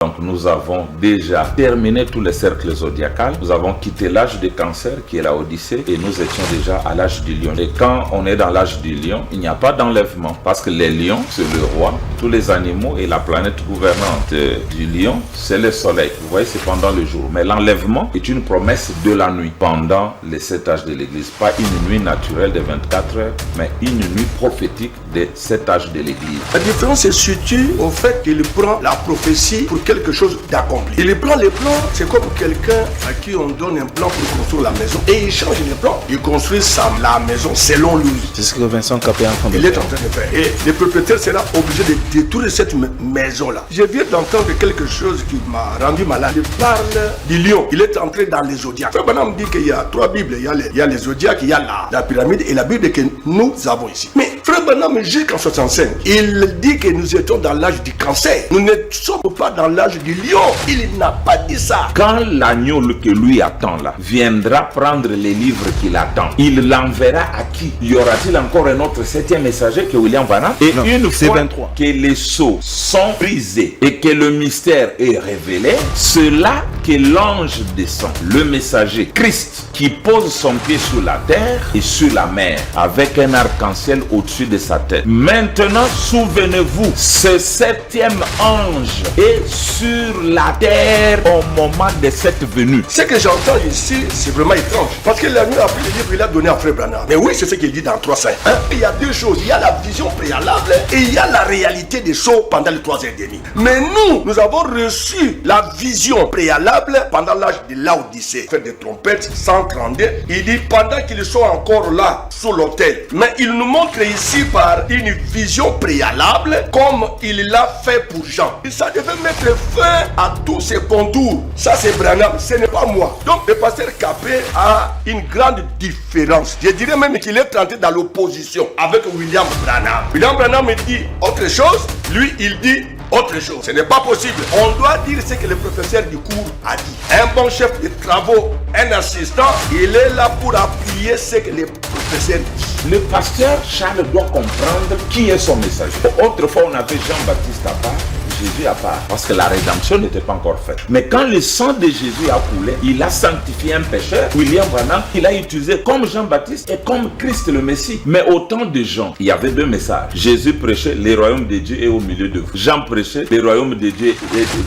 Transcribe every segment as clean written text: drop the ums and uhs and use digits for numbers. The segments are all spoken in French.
Donc nous avons déjà terminé tous les cercles zodiacaux. Nous avons quitté l'âge du cancer qui est la Odyssée et nous étions déjà à l'âge du lion. Et quand on est dans l'âge du lion, il n'y a pas d'enlèvement parce que les lions, c'est le roi. Tous les animaux et la planète gouvernante du lion, c'est le soleil. Vous voyez, c'est pendant le jour. Mais l'enlèvement est une promesse de la nuit pendant les 7 âges de l'Église. Pas une nuit naturelle de 24 heures, mais une nuit prophétique des 7 âges de l'Église. La différence se situe au fait qu'il prend la prophétie pour quelque chose d'accompli. Il prend les plans, c'est comme quelqu'un à qui on donne un plan pour construire la maison et il change les plans. Il construit la maison selon lui. C'est ce que Vincent Capé est en train de faire. Il est en train de faire. Et le propriétaire sera obligé de détruire cette maison-là. Je viens d'entendre quelque chose qui m'a rendu malade. Il parle du lion. Il est entré dans les zodiacs. Frère Branham dit qu'il y a 3 Bibles. Il y a les zodiacs, il y a la pyramide et la Bible que nous avons ici. Mais Frère Branham, jusqu'en 65, il dit que nous étions dans l'âge du cancer. Nous ne sommes pas dans l'âge du lion. Il n'a pas dit ça. Quand l'agneau que lui attend là viendra prendre les livres qu'il attend, il l'enverra à qui? Y aura-t-il encore un autre 7e messager que William Branham? Et non, une fois 23. Que les sceaux sont brisés et que le mystère est révélé, c'est là que l'ange descend, le messager Christ, qui pose son pied sur la terre et sur la mer avec un arc-en-ciel au-dessus de sa tête. Maintenant, souvenez-vous, ce 7e ange est sur la terre au moment de cette venue. Ce que j'entends ici, c'est vraiment étrange. Parce que la nuit a pris le livre, il a donné à Frère Branham. Mais oui, c'est ce qu'il dit dans 3.5. Il y a deux choses. Il y a la vision préalable et il y a la réalité des choses pendant les 3 heures et demie. Mais nous avons reçu la vision préalable pendant l'âge de l'Odyssée. Fait des trompettes, 132. Il dit pendant qu'ils sont encore là, sous l'autel. Mais il nous montre ici par une vision préalable comme il l'a fait pour Jean. Et ça devait mettre fin à tous ces contours. Ça c'est Branham, ce n'est pas moi. Donc le pasteur Capé a une grande différence. Je dirais même qu'il est entré dans l'opposition avec William Branham. William Branham dit autre chose, lui il dit autre chose. Ce n'est pas possible. On doit dire ce que le professeur du cours a dit. Un bon chef de travaux, un assistant, il est là pour appuyer ce que le professeur dit. Le pasteur Charles doit comprendre qui est son messager. Autrefois, on avait Jean-Baptiste à part, Jésus à part, parce que la rédemption n'était pas encore faite. Mais quand le sang de Jésus a coulé, il a sanctifié un pécheur, William Branham, il a utilisé comme Jean-Baptiste et comme Christ le Messie. Mais au temps de Jean, il y avait 2 messages. Jésus prêchait, le royaume de Dieu est au milieu de vous. Jean prêchait, le royaume de Dieu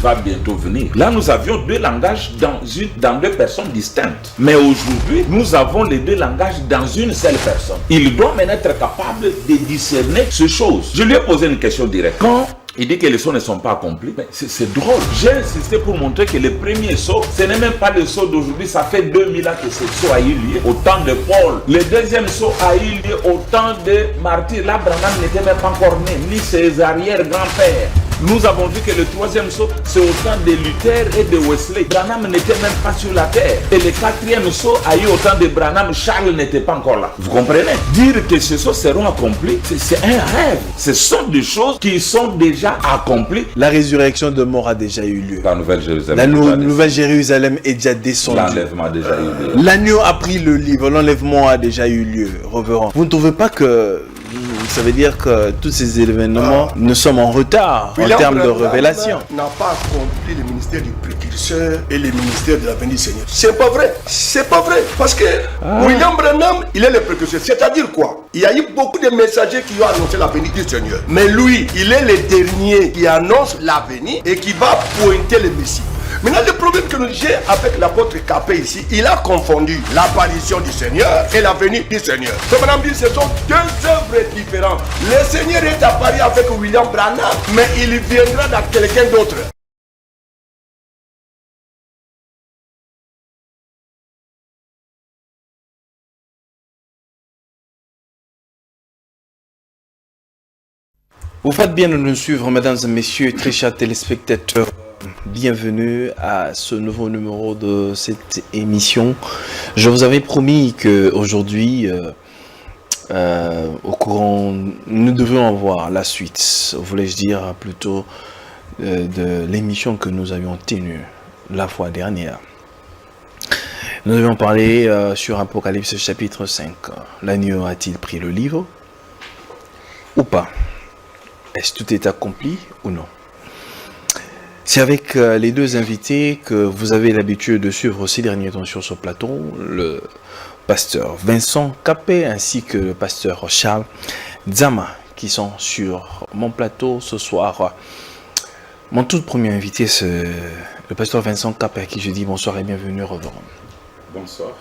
va bientôt venir. Là, nous avions 2 langages dans 2 personnes distinctes. Mais aujourd'hui, nous avons les 2 langages dans une seule personne. Il doit maintenant être capable de discerner ces choses. Je lui ai posé une question directe. Quand il dit que les sauts ne sont pas accomplis, mais c'est drôle. J'ai insisté pour montrer que le premier saut, ce n'est même pas le saut d'aujourd'hui, ça fait 2000 ans que ce saut a eu lieu, au temps de Paul. Le deuxième saut a eu lieu au temps de martyrs. Là, Branham n'était même pas encore né, ni ses arrière-grands-pères. Nous avons vu que le 3e saut, c'est au temps de Luther et de Wesley. Branham n'était même pas sur la terre. Et le 4e saut a eu au temps de Branham. Charles n'était pas encore là. Vous comprenez? Dire que ces sauts seront accomplis, c'est un rêve. Ce sont des choses qui sont déjà accomplies. La résurrection de mort a déjà eu lieu. La Nouvelle Jérusalem. La Nouvelle Jérusalem est déjà descendue. L'enlèvement a déjà eu lieu. L'agneau a pris le livre. L'enlèvement a déjà eu lieu. Reverend. Vous ne trouvez pas que ça veut dire que tous ces événements, nous sommes en retard en termes de révélation? N'a pas accompli le ministère du précurseur et le ministère de la venue du Seigneur. C'est pas vrai. C'est pas vrai. Parce que William Branham, il est le précurseur. C'est-à-dire quoi? Il y a eu beaucoup de messagers qui ont annoncé la venue du Seigneur. Mais lui, il est le dernier qui annonce la venue et qui va pointer le Messie. Maintenant, le problème que j'ai avec l'apôtre Capé ici, il a confondu l'apparition du Seigneur et la venue du Seigneur. Cependant, ce sont 2 œuvres différentes. Le Seigneur est apparu avec William Branham, mais il viendra dans quelqu'un d'autre. Vous faites bien de nous suivre, mesdames et messieurs, très chers téléspectateurs. Bienvenue à ce nouveau numéro de cette émission. Je vous avais promis qu'aujourd'hui, au courant, nous devions avoir la suite, voulais-je dire plutôt, de l'émission que nous avions tenue la fois dernière. Nous devions parler sur Apocalypse chapitre 5. L'agneau a-t-il pris le livre ou pas? Est-ce que tout est accompli ou non? C'est avec les deux invités que vous avez l'habitude de suivre ces derniers temps sur ce plateau, le pasteur Vincent Capé ainsi que le pasteur Charles Nzama qui sont sur mon plateau ce soir. Mon tout premier invité, c'est le pasteur Vincent Capé à qui je dis bonsoir et bienvenue, reverend. Bonsoir.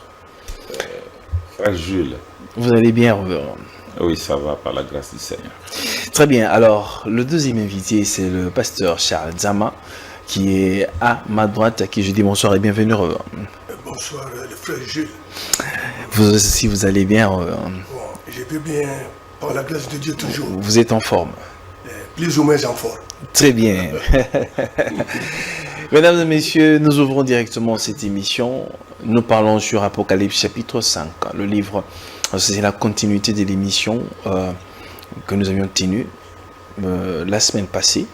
Frère Jules. Vous allez bien, reverend? Oui, ça va par la grâce du Seigneur. Très bien. Alors, le deuxième invité, c'est le pasteur Charles Nzama qui est à ma droite à qui je dis bonsoir et bienvenue, reverend. Bonsoir, le frère Jules. Vous aussi, vous allez bien, reverend? Bon, je vais bien, par la grâce de Dieu toujours. Vous êtes en forme? Plus ou moins en forme. Très bien. Mesdames et messieurs, nous ouvrons directement cette émission. Nous parlons sur Apocalypse chapitre 5. Le livre, c'est la continuité de l'émission que nous avions tenue la semaine passée.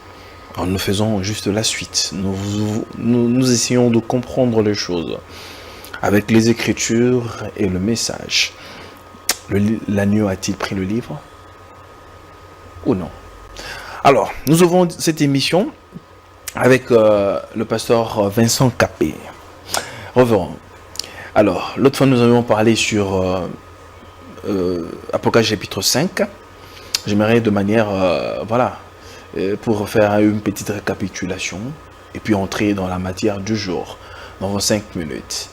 En nous faisant juste la suite. Nous essayons de comprendre les choses avec les Écritures et le message. L'agneau a-t-il pris le livre ou non? Alors, nous ouvrons cette émission avec le pasteur Vincent Capé. Revenons. Alors, l'autre fois, nous avions parlé sur Apocalypse chapitre 5. J'aimerais de manière, pour faire une petite récapitulation et puis entrer dans la matière du jour, dans vos 5 minutes.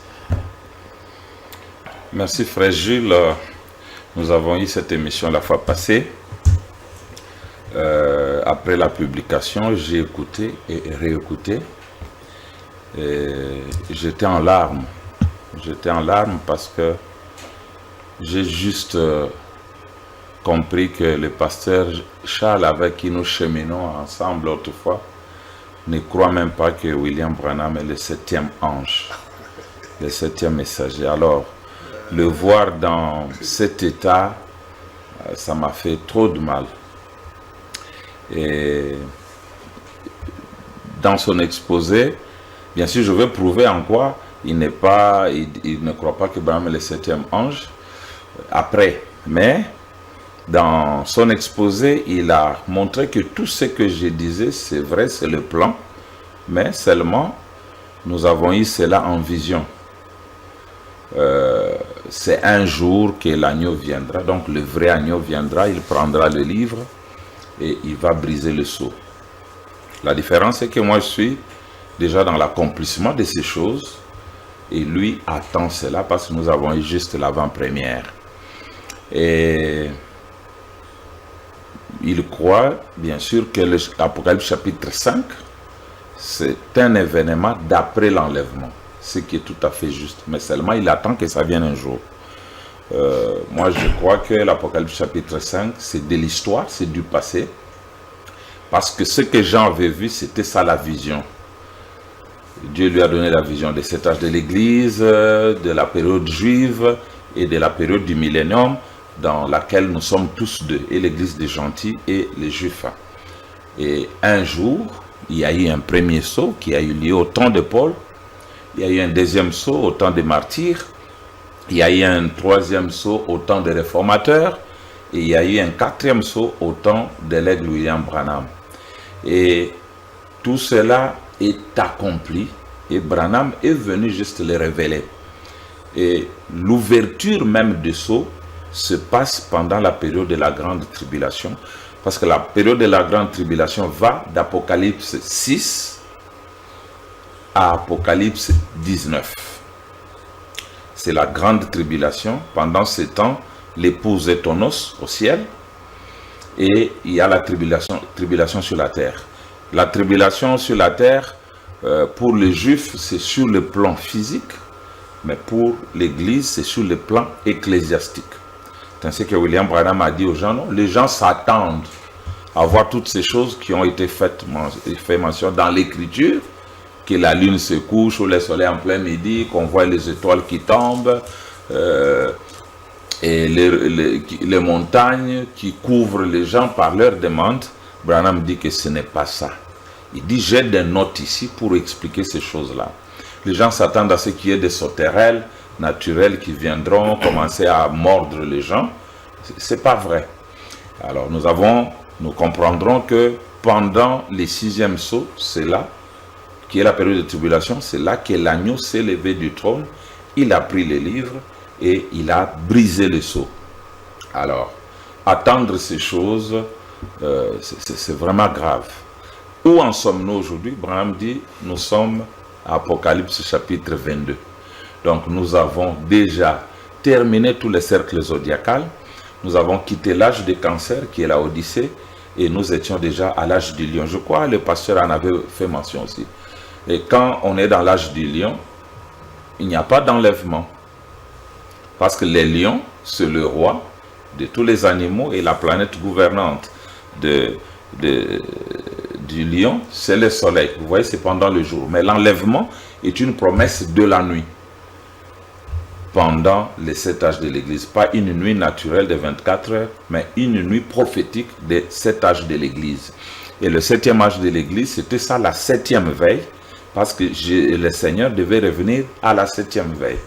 Merci frère Jules. Nous avons eu cette émission la fois passée. Après la publication, j'ai écouté et réécouté. J'étais en larmes. J'étais en larmes parce que j'ai juste compris que le pasteur Charles, avec qui nous cheminons ensemble autrefois, ne croit même pas que William Branham est le 7e ange, le 7e messager. Alors, le voir dans cet état, ça m'a fait trop de mal. Et dans son exposé, bien sûr, je vais prouver en quoi il ne croit pas que Branham est le 7e ange après. Mais dans son exposé, il a montré que tout ce que je disais, c'est vrai, c'est le plan, mais seulement nous avons eu cela en vision. C'est un jour que l'agneau viendra, donc le vrai agneau viendra, il prendra le livre et il va briser le sceau. La différence est que moi je suis déjà dans l'accomplissement de ces choses et lui attend cela parce que nous avons eu juste l'avant-première. Et il croit bien sûr que l'Apocalypse chapitre 5 c'est un événement d'après l'enlèvement, ce qui est tout à fait juste, mais seulement il attend que ça vienne un jour. Moi je crois que l'Apocalypse chapitre 5 c'est de l'histoire, c'est du passé, parce que ce que Jean avait vu c'était ça la vision. Dieu lui a donné la vision de cet âge de l'église, de la période juive et de la période du millénium dans laquelle nous sommes tous deux, et l'église des gentils et les juifs. Et un jour il y a eu un premier saut qui a eu lieu au temps de Paul, il y a eu un deuxième saut au temps des martyrs, il y a eu un troisième saut au temps des réformateurs, et il y a eu un quatrième saut au temps de l'aigle William Branham. Et tout cela est accompli, et Branham est venu juste le révéler. Et l'ouverture même du saut se passe pendant la période de la grande tribulation, parce que la période de la grande tribulation va d'Apocalypse 6 à Apocalypse 19. C'est la grande tribulation. Pendant ce temps, l'épouse est en os au ciel et il y a la tribulation sur la terre. La tribulation sur la terre, pour les juifs, c'est sur le plan physique, mais pour l'église, c'est sur le plan ecclésiastique. C'est ainsi que William Branham a dit aux gens, non, les gens s'attendent à voir toutes ces choses qui ont été fait mention dans l'écriture, que la lune se couche ou le soleil en plein midi, qu'on voit les étoiles qui tombent, et les montagnes qui couvrent les gens par leur demande. Branham dit que ce n'est pas ça. Il dit, j'ai des notes ici pour expliquer ces choses-là. Les gens s'attendent à ce qu'il y ait des sauterelles naturelles qui viendront commencer à mordre les gens. C'est pas vrai. Alors nous comprendrons que pendant les 6e sauts, c'est là qui est la période de tribulation, c'est là que l'agneau s'est levé du trône, il a pris les livres et il a brisé les sceaux. Alors, attendre ces choses, c'est vraiment grave. Où en sommes-nous aujourd'hui? Branham dit, nous sommes à Apocalypse chapitre 22. Donc nous avons déjà terminé tous les cercles zodiacales. Nous avons quitté l'âge des cancers qui est la Odyssée et nous étions déjà à l'âge du lion. Je crois que le pasteur en avait fait mention aussi. Et quand on est dans l'âge du lion, il n'y a pas d'enlèvement. Parce que les lions, c'est le roi de tous les animaux et la planète gouvernante du lion, c'est le soleil. Vous voyez, c'est pendant le jour. Mais l'enlèvement est une promesse de la nuit. Pendant les 7 âges de l'Église. Pas une nuit naturelle de 24 heures, mais une nuit prophétique des 7 âges de l'Église. Et le 7e âge de l'Église, c'était ça, la 7e veille. Parce que le Seigneur devait revenir à la 7e veille.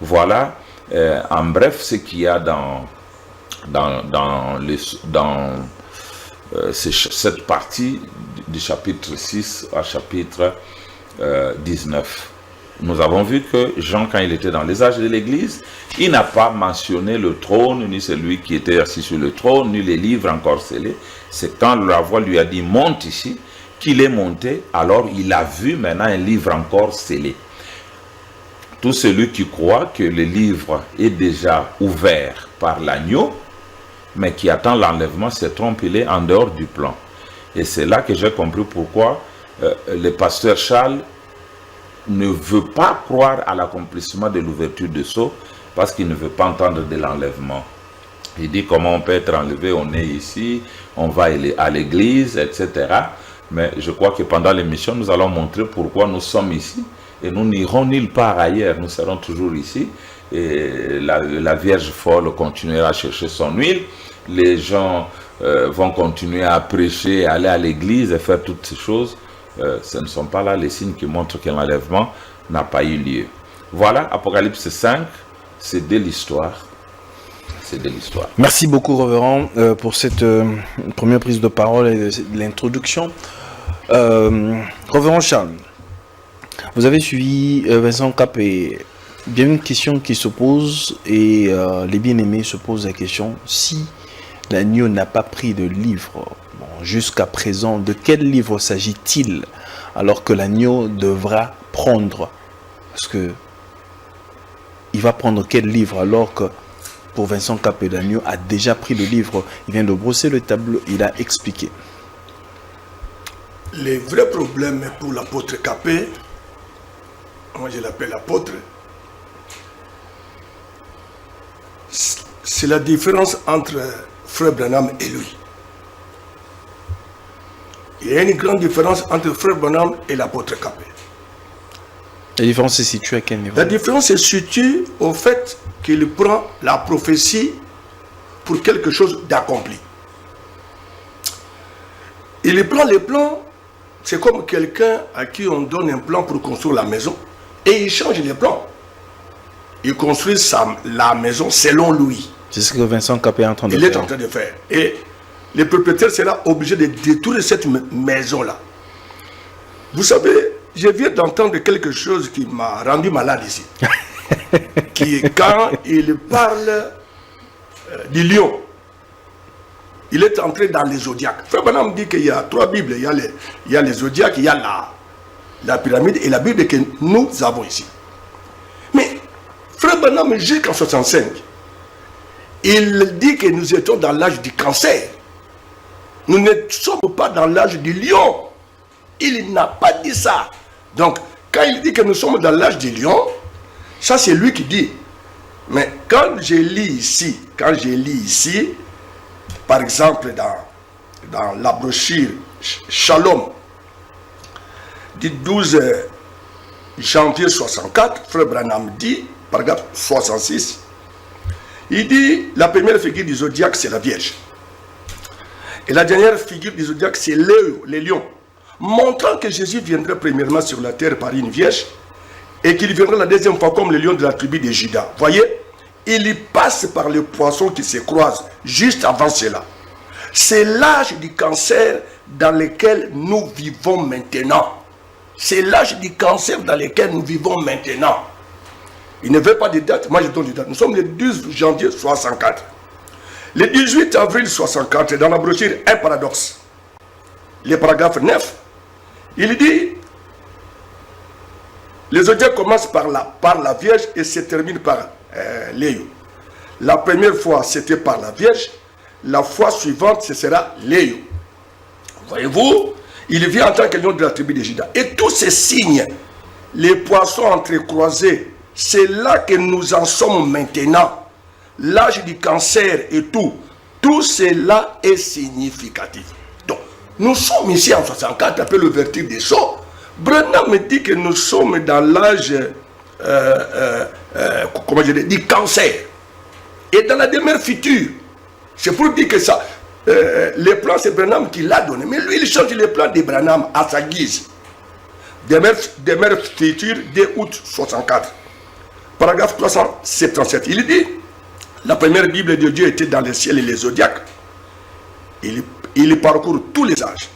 Voilà, en bref, ce qu'il y a dans cette partie du chapitre 6 à chapitre 19. Nous avons vu que Jean, quand il était dans les âges de l'Église, il n'a pas mentionné le trône, ni celui qui était assis sur le trône, ni les livres encore scellés. C'est quand la voix lui a dit « monte ici », qu'il est monté, alors il a vu maintenant un livre encore scellé. Tout celui qui croit que le livre est déjà ouvert par l'agneau, mais qui attend l'enlèvement, se trompe, il est en dehors du plan. Et c'est là que j'ai compris pourquoi le pasteur Charles ne veut pas croire à l'accomplissement de l'ouverture de sceaux, parce qu'il ne veut pas entendre de l'enlèvement. Il dit comment on peut être enlevé, on est ici, on va aller à l'église, etc. Mais je crois que pendant l'émission, nous allons montrer pourquoi nous sommes ici. Et nous n'irons nulle part ailleurs, nous serons toujours ici. Et la Vierge folle continuera à chercher son huile. Les gens vont continuer à prêcher, aller à l'église et faire toutes ces choses. Ce ne sont pas là les signes qui montrent que l'enlèvement n'a pas eu lieu. Voilà, Apocalypse 5, c'est de l'histoire. C'est de l'histoire. Merci beaucoup, Révérend, pour cette première prise de parole et l'introduction. Révérend Charles, vous avez suivi Vincent Capé. Bien une question qui se pose et les bien-aimés se posent la question, si l'agneau n'a pas pris de livre, jusqu'à présent, de quel livre s'agit-il alors que l'agneau devra prendre? Parce que il va prendre quel livre alors que pour Vincent Capé, l'agneau a déjà pris le livre, il vient de brosser le tableau, il a expliqué. Les vrais problèmes pour l'apôtre Capé, moi je l'appelle apôtre, c'est la différence entre Frère Branham et lui. Il y a une grande différence entre Frère Branham et l'apôtre Capé. La différence se situe à quel niveau? La différence se situe au fait qu'il prend la prophétie pour quelque chose d'accompli. Il prend les plans, c'est comme quelqu'un à qui on donne un plan pour construire la maison et il change les plans. Il construit la maison selon lui. C'est ce que Vincent Capé est en train de faire. Il est en train de faire. Et le propriétaire sera obligé de détruire cette maison-là. Vous savez, je viens d'entendre quelque chose qui m'a rendu malade ici. Quand il parle du lion, il est entré dans les zodiaques. Frère Branham dit qu'il y a 3 Bibles. Il y a les zodiaques, il y a la pyramide et la Bible que nous avons ici. Mais Frère Branham, jusqu'en 65, il dit que nous étions dans l'âge du cancer. Nous ne sommes pas dans l'âge du lion. Il n'a pas dit ça. Donc, quand il dit que nous sommes dans l'âge du lion, ça c'est lui qui dit. Mais quand je lis ici, par exemple dans la brochure Shalom du 12 janvier 64, Frère Branham dit, paragraphe 66, il dit la première figure du zodiaque c'est la Vierge. Et la dernière figure du zodiaque c'est les lions. Montrant que Jésus viendrait premièrement sur la terre par une vierge et qu'il viendra la deuxième fois comme le lion de la tribu de Juda. Voyez, il y passe par les poissons qui se croisent juste avant cela. C'est l'âge du cancer dans lequel nous vivons maintenant. c'est l'âge du cancer dans lequel nous vivons maintenant. Il ne veut pas de date, moi je donne des dates. Nous sommes le 12 janvier 64. Le 18 avril 64, dans la brochure Un paradoxe, le paragraphe 9, il dit, les zodiaques commencent par la Vierge et se terminent par Léo. La première fois, c'était par la Vierge. La fois suivante, ce sera Léo. Voyez-vous, il vient en tant que lion de la tribu de Juda. Et tous ces signes, les poissons entrecroisés, c'est là que nous en sommes maintenant. L'âge du cancer et tout cela est significatif. Donc, nous sommes ici en 64, un peu le vertige des sauts. Branham me dit que nous sommes dans l'âge du cancer. Et dans la demeure future, c'est pour dire que ça, les plans, c'est Branham qui l'a donné. Mais lui, il change les plans de Branham à sa guise. Demeure future, 2 août 64. Paragraphe 377. Il dit, la première Bible de Dieu était dans le ciel et les zodiaques. Il parcourt tous les âges.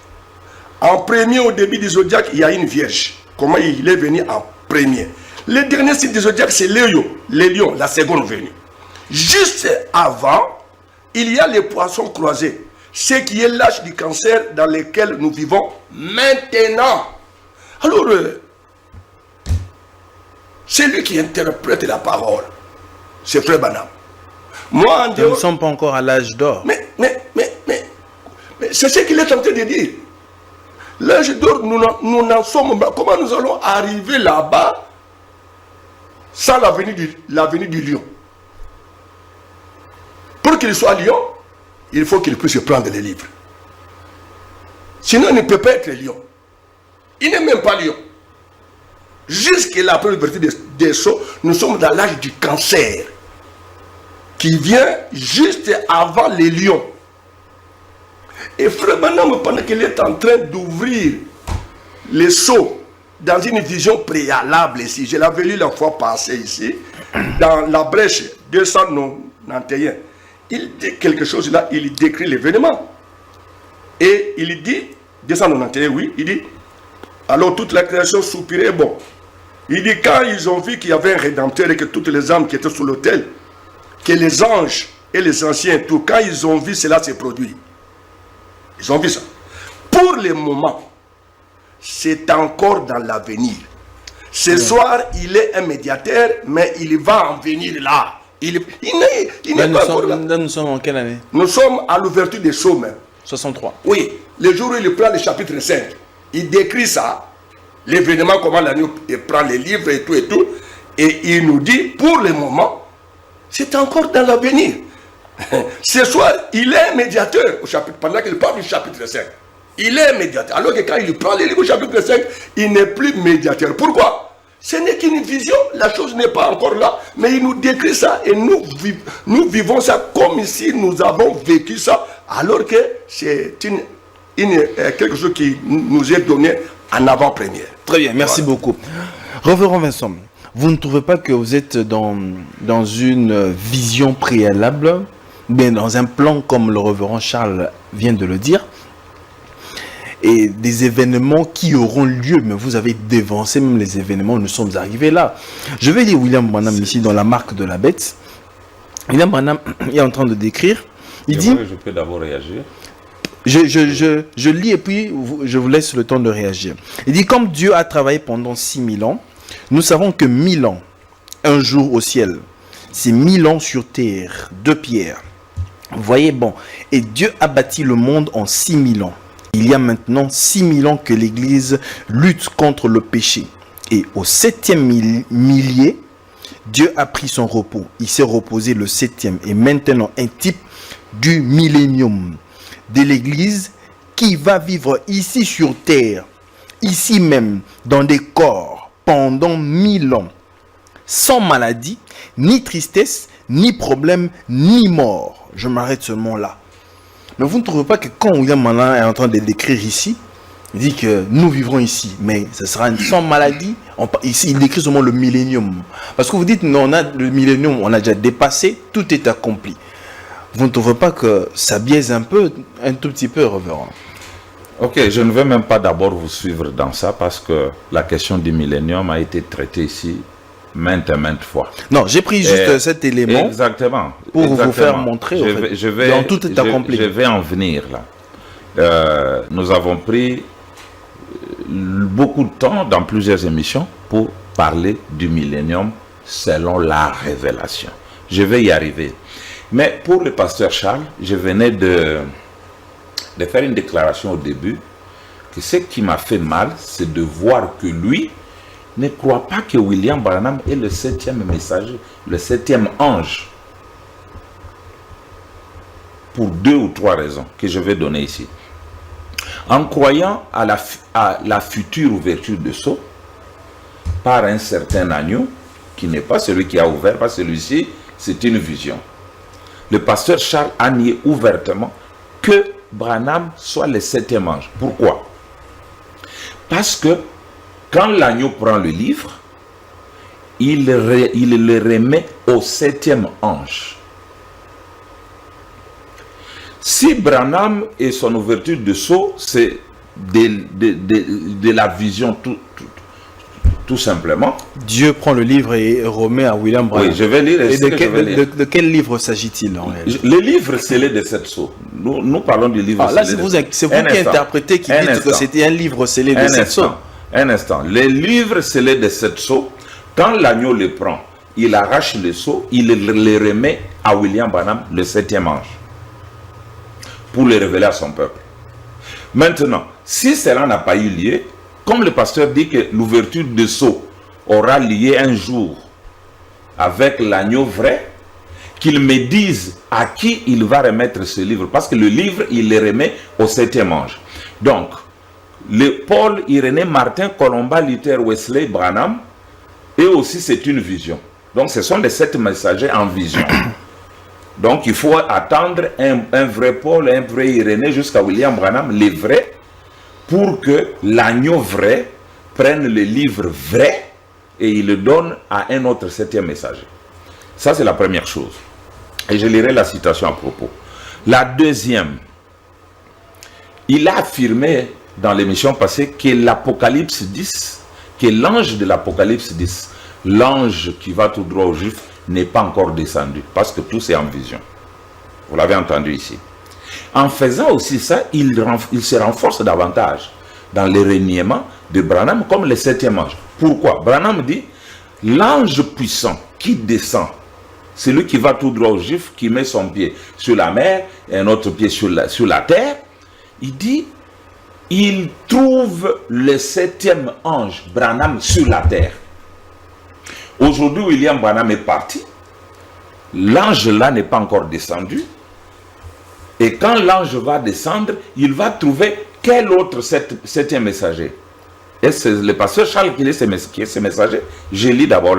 En premier, au début du zodiaque, il y a une vierge. Comment il est venu en premier? Le dernier site du zodiaque, c'est Léo, les lions, la seconde venue. Juste avant, il y a les poissons croisés. Ce qui est l'âge du cancer dans lequel nous vivons maintenant. Alors, c'est lui qui interprète la parole. C'est Frère Branham. Moi, en dehors, nous ne sommes pas encore à l'âge d'or. Mais c'est ce qu'il est en train de dire. L'âge d'or, nous n'en sommes pas. Comment nous allons arriver là-bas sans la venue du lion? Pour qu'il soit lion, il faut qu'il puisse prendre les livres. Sinon, il ne peut pas être lion. Il n'est même pas lion. Jusqu'à la première partie des sauts, nous sommes dans l'âge du cancer, qui vient juste avant les lions. Et Frère Branham, pendant qu'il est en train d'ouvrir les sceaux dans une vision préalable ici, je l'avais lu la fois passée ici, dans la brèche 291, il dit quelque chose là, il décrit l'événement. Et il dit, 291, oui, il dit, alors toute la création soupirait, bon. Il dit, quand ils ont vu qu'il y avait un rédempteur et que toutes les âmes qui étaient sous l'autel, que les anges et les anciens, tout, quand ils ont vu cela se produire, ils ont vu ça. Pour le moment, c'est encore dans l'avenir. Ce soir, il est un médiateur, mais il va en venir là. Il n'est pas encore là. Là, nous sommes en quelle année? Nous sommes à l'ouverture des sceaux même. 63. Oui, le jour où il prend le chapitre 5, il décrit ça, l'événement, comment l'agneau prend les livres et tout, et il nous dit, pour le moment, c'est encore dans l'avenir. Ce soir, il est médiateur au chapitre, pendant qu'il parle du chapitre 5. Il est médiateur. Alors que quand il prend les livres au chapitre 5, il n'est plus médiateur. Pourquoi? Ce n'est qu'une vision, la chose n'est pas encore là, mais il nous décrit ça et nous vivons ça comme si nous avons vécu ça, alors que c'est quelque chose qui nous est donné en avant-première. Très bien, merci beaucoup. Révérend Vincent, vous ne trouvez pas que vous êtes dans une vision préalable, mais dans un plan comme le révérend Charles vient de le dire, et des événements qui auront lieu, mais vous avez dévancé même les événements, nous sommes arrivés là. Je vais lire William Branham ici dans La Marque de la Bête. William Branham est en train de décrire, il dit... Je peux d'abord réagir. Je lis et puis je vous laisse le temps de réagir. Il dit, comme Dieu a travaillé pendant 6000 ans, nous savons que 1000 ans, un jour au ciel, c'est 1000 ans sur terre, de pierre. Vous voyez, bon, et Dieu a bâti le monde en 6000 ans. Il y a maintenant 6000 ans que l'Église lutte contre le péché. Et au 7e millier, Dieu a pris son repos. Il s'est reposé le 7e. Et maintenant, un type du millénium de l'Église qui va vivre ici sur terre, ici même, dans des corps, pendant 1000 ans, sans maladie, ni tristesse, ni problème, ni mort. Je m'arrête seulement là. Mais vous ne trouvez pas que quand William Branham est en train de décrire ici, il dit que nous vivrons ici, mais ce sera sans maladie. Ici, il décrit seulement le millénium. Parce que vous dites, non, on a le millénium, on a déjà dépassé, tout est accompli. Vous ne trouvez pas que ça biaise un tout petit peu, révérend? Ok, je ne vais même pas d'abord vous suivre dans ça parce que la question du millénium a été traitée ici maintes et maintes fois. Non, j'ai pris juste cet élément exactement, pour exactement. vous faire montrer dans tout est accompli. Je vais en venir là. Nous avons pris beaucoup de temps dans plusieurs émissions pour parler du millénium selon la révélation. Je vais y arriver. Mais pour le pasteur Charles, je venais de faire une déclaration au début que ce qui m'a fait mal, c'est de voir que lui ne croit pas que William Branham est le 7e messager, le 7e ange. Pour 2 ou 3 raisons que je vais donner ici. En croyant à la future ouverture de sceau par un certain agneau, qui n'est pas celui qui a ouvert, parce que celui-ci, c'est une vision. Le pasteur Charles a nié ouvertement que Branham soit le 7e ange. Pourquoi? Parce que quand l'agneau prend le livre, il le remet au 7e ange. Si Branham et son ouverture de sceau, c'est de la vision tout simplement. Dieu prend le livre et remet à William Branham. Oui, je vais lire. Et de quel livre s'agit-il en réalité? Le livre scellé de 7 sceaux. Nous parlons du livre scellé. Là, c'est vous qui interprétez, qui dites que c'était un livre scellé de 7 sceaux. Un instant. Le livre scellé de 7 sceaux, quand l'agneau le prend, il arrache le sceau, il le remet à William Branham, le 7e ange, pour le révéler à son peuple. Maintenant, si cela n'a pas eu lieu, comme le pasteur dit que l'ouverture de sceau aura lieu un jour avec l'agneau vrai, qu'il me dise à qui il va remettre ce livre. Parce que le livre, il le remet au 7e ange. Donc, Paul, Irénée, Martin, Colomba, Luther, Wesley, Branham, et aussi c'est une vision. Donc, ce sont les 7 messagers en vision. Donc, il faut attendre un vrai Paul, un vrai Irénée, jusqu'à William Branham, les vrais, pour que l'agneau vrai prenne le livre vrai et il le donne à un autre 7e messager. Ça, c'est la première chose. Et je lirai la citation à propos. La deuxième, il a affirmé dans l'émission passée que l'Apocalypse 10, que l'ange de l'Apocalypse 10, l'ange qui va tout droit aux Juifs, n'est pas encore descendu, parce que tout c'est en vision. Vous l'avez entendu ici. En faisant aussi ça, il se renforce davantage dans le reniement de Branham comme le 7e ange. Pourquoi? Branham dit, l'ange puissant qui descend, c'est lui qui va tout droit aux Juifs, qui met son pied sur la mer et un autre pied sur la terre. Il dit, il trouve le 7e ange, Branham, sur la terre. Aujourd'hui, William Branham est parti. L'ange là n'est pas encore descendu. Et quand l'ange va descendre, il va trouver quel autre 7e messager. Et c'est le pasteur Charles qui est ce messager. Je lis d'abord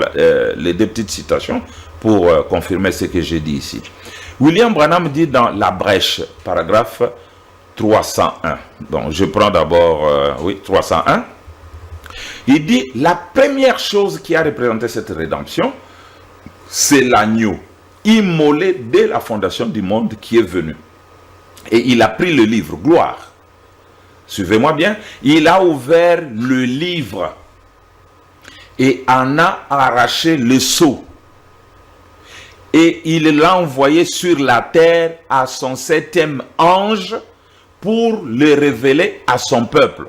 les 2 petites citations pour confirmer ce que j'ai dit ici. William Branham dit dans La Brèche, paragraphe 301. Donc je prends d'abord, 301. Il dit, la première chose qui a représenté cette rédemption, c'est l'agneau immolé dès la fondation du monde qui est venu. Et il a pris le livre, gloire. Suivez-moi bien. Il a ouvert le livre et en a arraché le sceau. Et il l'a envoyé sur la terre à son 7e ange pour le révéler à son peuple.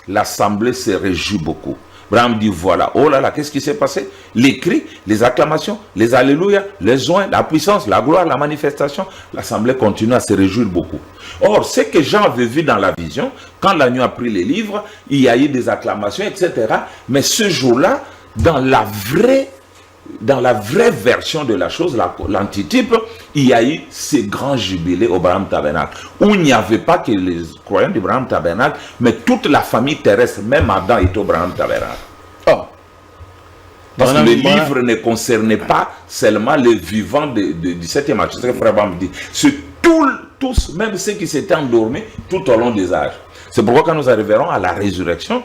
L'assemblée se réjouit beaucoup. Branham dit voilà, oh là là, qu'est-ce qui s'est passé? Les cris, les acclamations, les alléluia, les joints, la puissance, la gloire, la manifestation. L'assemblée continue à se réjouir beaucoup. Or, ce que Jean avait vu dans la vision, quand l'agneau a pris les livres, il y a eu des acclamations, etc. Mais ce jour-là, dans la vraie version de la chose, l'antitype, il y a eu ce grand jubilé au Branham Tabernacle, où il n'y avait pas que les croyants du Branham Tabernacle, mais toute la famille terrestre, même Adam est au Branham Tabernacle. Oh. Parce que le livre ne concernait pas seulement les vivants du 7e âge. C'est ce que Frère Branham dit. C'est tous, même ceux qui s'étaient endormis tout au long des âges. C'est pourquoi quand nous arriverons à la résurrection,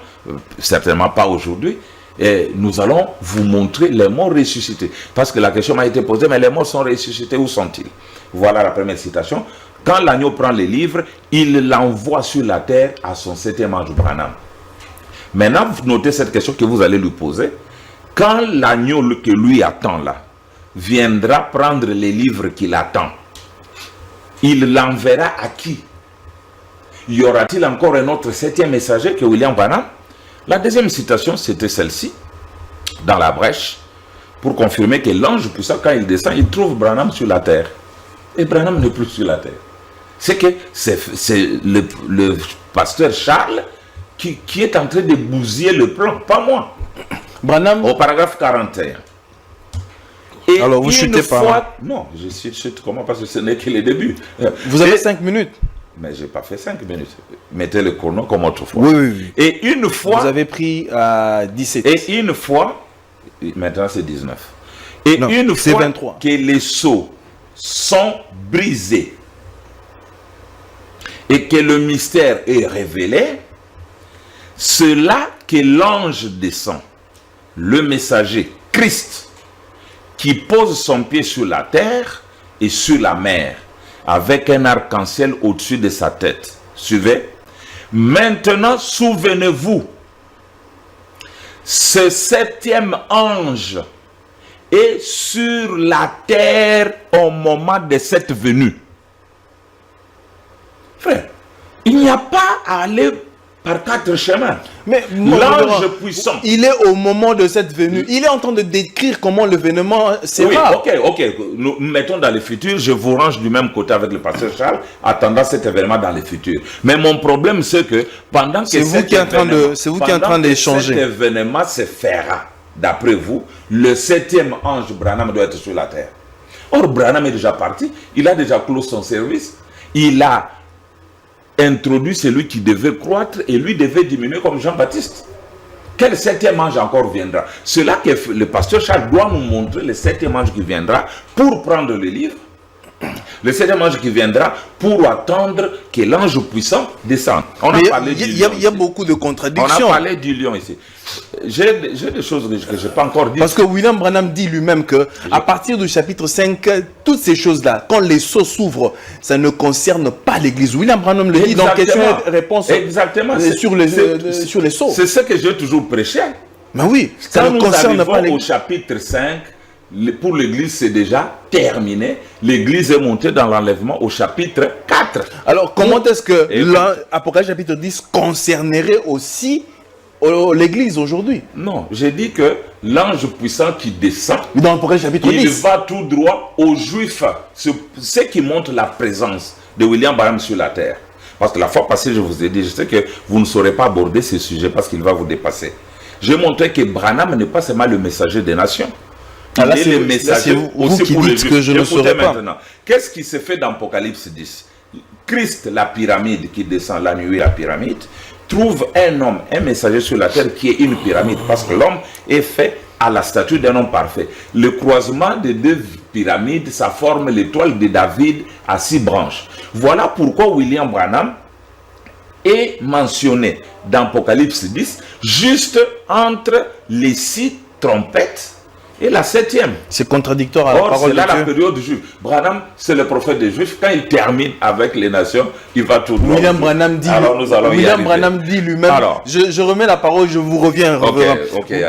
certainement pas aujourd'hui, et nous allons vous montrer les morts ressuscités. Parce que la question m'a été posée, mais les morts sont ressuscités, où sont-ils? Voilà la première citation. Quand l'agneau prend les livres, il l'envoie sur la terre à son 7e ange Branham. Maintenant, vous notez cette question que vous allez lui poser. Quand l'agneau que lui attend là, viendra prendre les livres qu'il attend, il l'enverra à qui? Y aura-t-il encore un autre 7e messager que William Branham? La deuxième citation, c'était celle-ci, dans la brèche, pour confirmer que l'ange puissant, quand il descend, il trouve Branham sur la terre. Et Branham n'est plus sur la terre. C'est que c'est le pasteur Charles qui est en train de bousiller le plan, pas moi. Branham, Au paragraphe 41. Et alors vous chutez pas. Non, je chute comment? Parce que ce n'est que le début. Vous avez 5 minutes. Mais je n'ai pas fait 5 minutes. Mettez le chrono comme autrefois. Oui. Et une fois... Vous avez pris à 17. Et une fois... Maintenant c'est 19. Et non, une fois 23. que les sceaux sont brisés et que le mystère est révélé, c'est là que l'ange descend, le messager Christ, qui pose son pied sur la terre et sur la mer, avec un arc-en-ciel au-dessus de sa tête. Suivez. Maintenant, souvenez-vous, ce 7e ange est sur la terre au moment de cette venue. Frère, il n'y a pas à aller par 4 chemins. Mais l'ange puissant, il est au moment de cette venue. Il est en train de décrire comment l'événement sera. Oui, ok. Nous mettons dans le futur. Je vous range du même côté avec le pasteur Charles, attendant cet événement dans le futur. Mais mon problème, c'est que pendant que c'est vous qui êtes en train d'échanger. Cet événement se fera, d'après vous, le 7e ange Branham doit être sur la terre. Or, Branham est déjà parti. Il a déjà clos son service. Il a introduit celui qui devait croître et lui devait diminuer comme Jean-Baptiste. Quel 7e ange encore viendra? C'est là que le pasteur Charles doit nous montrer le 7e ange qui viendra pour prendre le livre. Le 7e ange qui viendra pour attendre que l'ange puissant descende. On a parlé du lion. Il y a beaucoup de contradictions. On a parlé du lion ici. J'ai des choses que je n'ai pas encore dit. Parce que William Branham dit lui-même que à partir du chapitre 5, toutes ces choses-là, quand les sceaux s'ouvrent, ça ne concerne pas l'Église. William Branham le dit dans question et réponse. Exactement. Sur les sceaux. C'est ce que j'ai toujours prêché. Mais oui, ça quand ne nous concerne pas arrivons au l'Église. chapitre 5, pour l'Église, c'est déjà terminé. L'Église est montée dans l'enlèvement au chapitre 4. Alors, comment est-ce que l'Apocalypse chapitre 10 concernerait aussi l'Église aujourd'hui? Non, j'ai dit que l'ange puissant qui descend, dans l'Apocalypse chapitre 10, il va tout droit aux Juifs. Ce qui montre la présence de William Branham sur la terre. Parce que la fois passée, je vous ai dit, je sais que vous ne saurez pas aborder ce sujet parce qu'il va vous dépasser. J'ai montré que Branham n'est pas seulement le messager des nations. Il est le messager aussi pour les Juifs. Que je ne saurais pas. Qu'est-ce qui se fait dans Apocalypse 10? Christ, la pyramide qui descend la nuit, la pyramide, trouve un homme, un messager sur la terre qui est une pyramide. Parce que l'homme est fait à la statue d'un homme parfait. Le croisement des deux pyramides, ça forme l'étoile de David à 6 branches. Voilà pourquoi William Branham est mentionné dans Apocalypse 10, juste entre les 6 trompettes et la 7e. C'est contradictoire à la Or, parole c'est là de Dieu. la période juive. Branham, c'est le prophète des Juifs. Quand il termine avec les nations, il va tout droit. William Branham dit, Alors, nous allons y William arriver. Branham dit lui-même, Alors. je remets la parole, je vous reviens, révérend.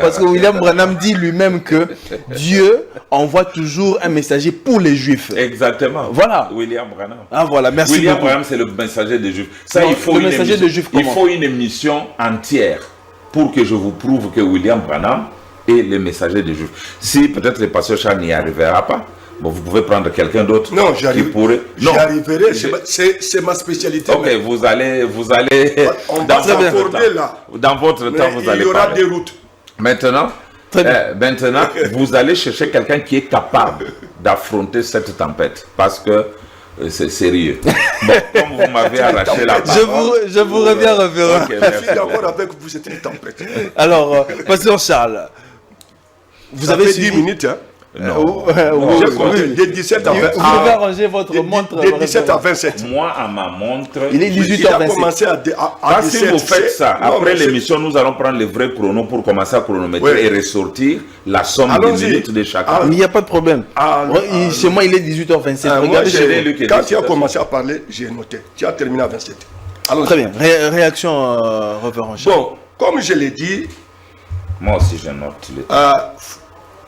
Parce que William Branham dit lui-même que Dieu envoie toujours un messager pour les Juifs. Exactement. Voilà. William Branham. Ah voilà, merci William beaucoup. Branham, c'est le messager des Juifs. Ça, Non, il faut le une messager émission, des Juifs, il comment? faut une émission entière pour que je vous prouve que William Branham est le messager des Juifs. Si peut-être le pasteur Charles n'y arrivera pas, bon, vous pouvez prendre quelqu'un d'autre. Non, qui j'arrive. pourrait. Non. J'y arriverai, c'est ma spécialité. Ok, vous allez On dans va votre s'accorder temps. là. Dans votre Mais temps, vous allez il y aura parler. des routes. Maintenant, Très bien. maintenant, vous allez chercher quelqu'un qui est capable d'affronter cette tempête, parce que c'est sérieux. Bon, comme vous m'avez arraché la parole. Je vous reviens, révérend. Ok, Je merci. suis d'accord avec vous, c'est une tempête. Alors, pasteur Charles, vous Ça avez fait suivi 10 minutes. Hein? Non. J'ai compté de 17 à 20. Vous devez arranger votre montre. De 17 à 27. Moi, à ma montre... Il est Il 18h27. a commencé à Quand si 17. vous faites ça, Non, après mais l'émission, nous allons prendre les vrais chronos pour commencer à chronométrer Oui. et ressortir la somme Allons-y. des minutes de chacun. Ah, Il n'y a pas de problème. Chez moi, il est 18h27. Moi, Regardez chez vous. lui qui est quand tu as 17. commencé à parler, j'ai noté. Tu as terminé à 27. Allons-y. Très bien. Réaction, révérend Charles. Bon, comme je l'ai dit, Moi aussi, je note.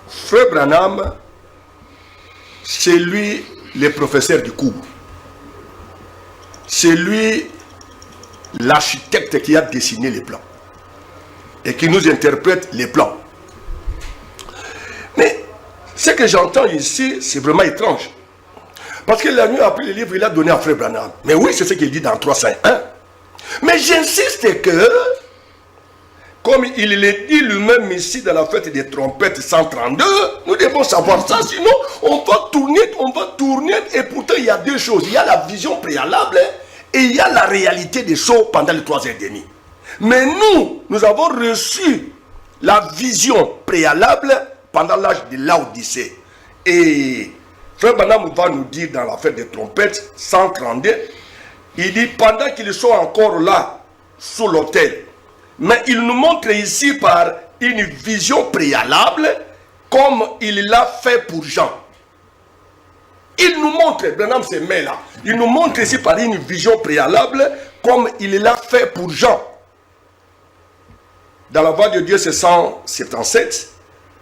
Frère Branham, c'est lui le professeur du cours. C'est lui l'architecte qui a dessiné les plans et qui nous interprète les plans. Mais ce que j'entends ici, c'est vraiment étrange. Parce que la nuit a pris le livre, il a donné à Frère Branham. Mais oui, c'est ce qu'il dit dans 3.5.1. Mais j'insiste que, comme il le dit lui-même ici dans la fête des trompettes 132, nous devons savoir ça, sinon on va tourner, et pourtant il y a deux choses. Il y a la vision préalable et il y a la réalité des choses pendant les 3 heures et demie. Mais nous avons reçu la vision préalable pendant l'âge de l'Odyssée. Et Frère Branham va nous dire dans la fête des trompettes 132, il dit pendant qu'ils sont encore là, sous l'autel, mais il nous montre ici par une vision préalable comme il l'a fait pour Jean. Il nous montre, Branham se met là, il nous montre ici par une vision préalable comme il l'a fait pour Jean. Dans la voix de Dieu c'est 177,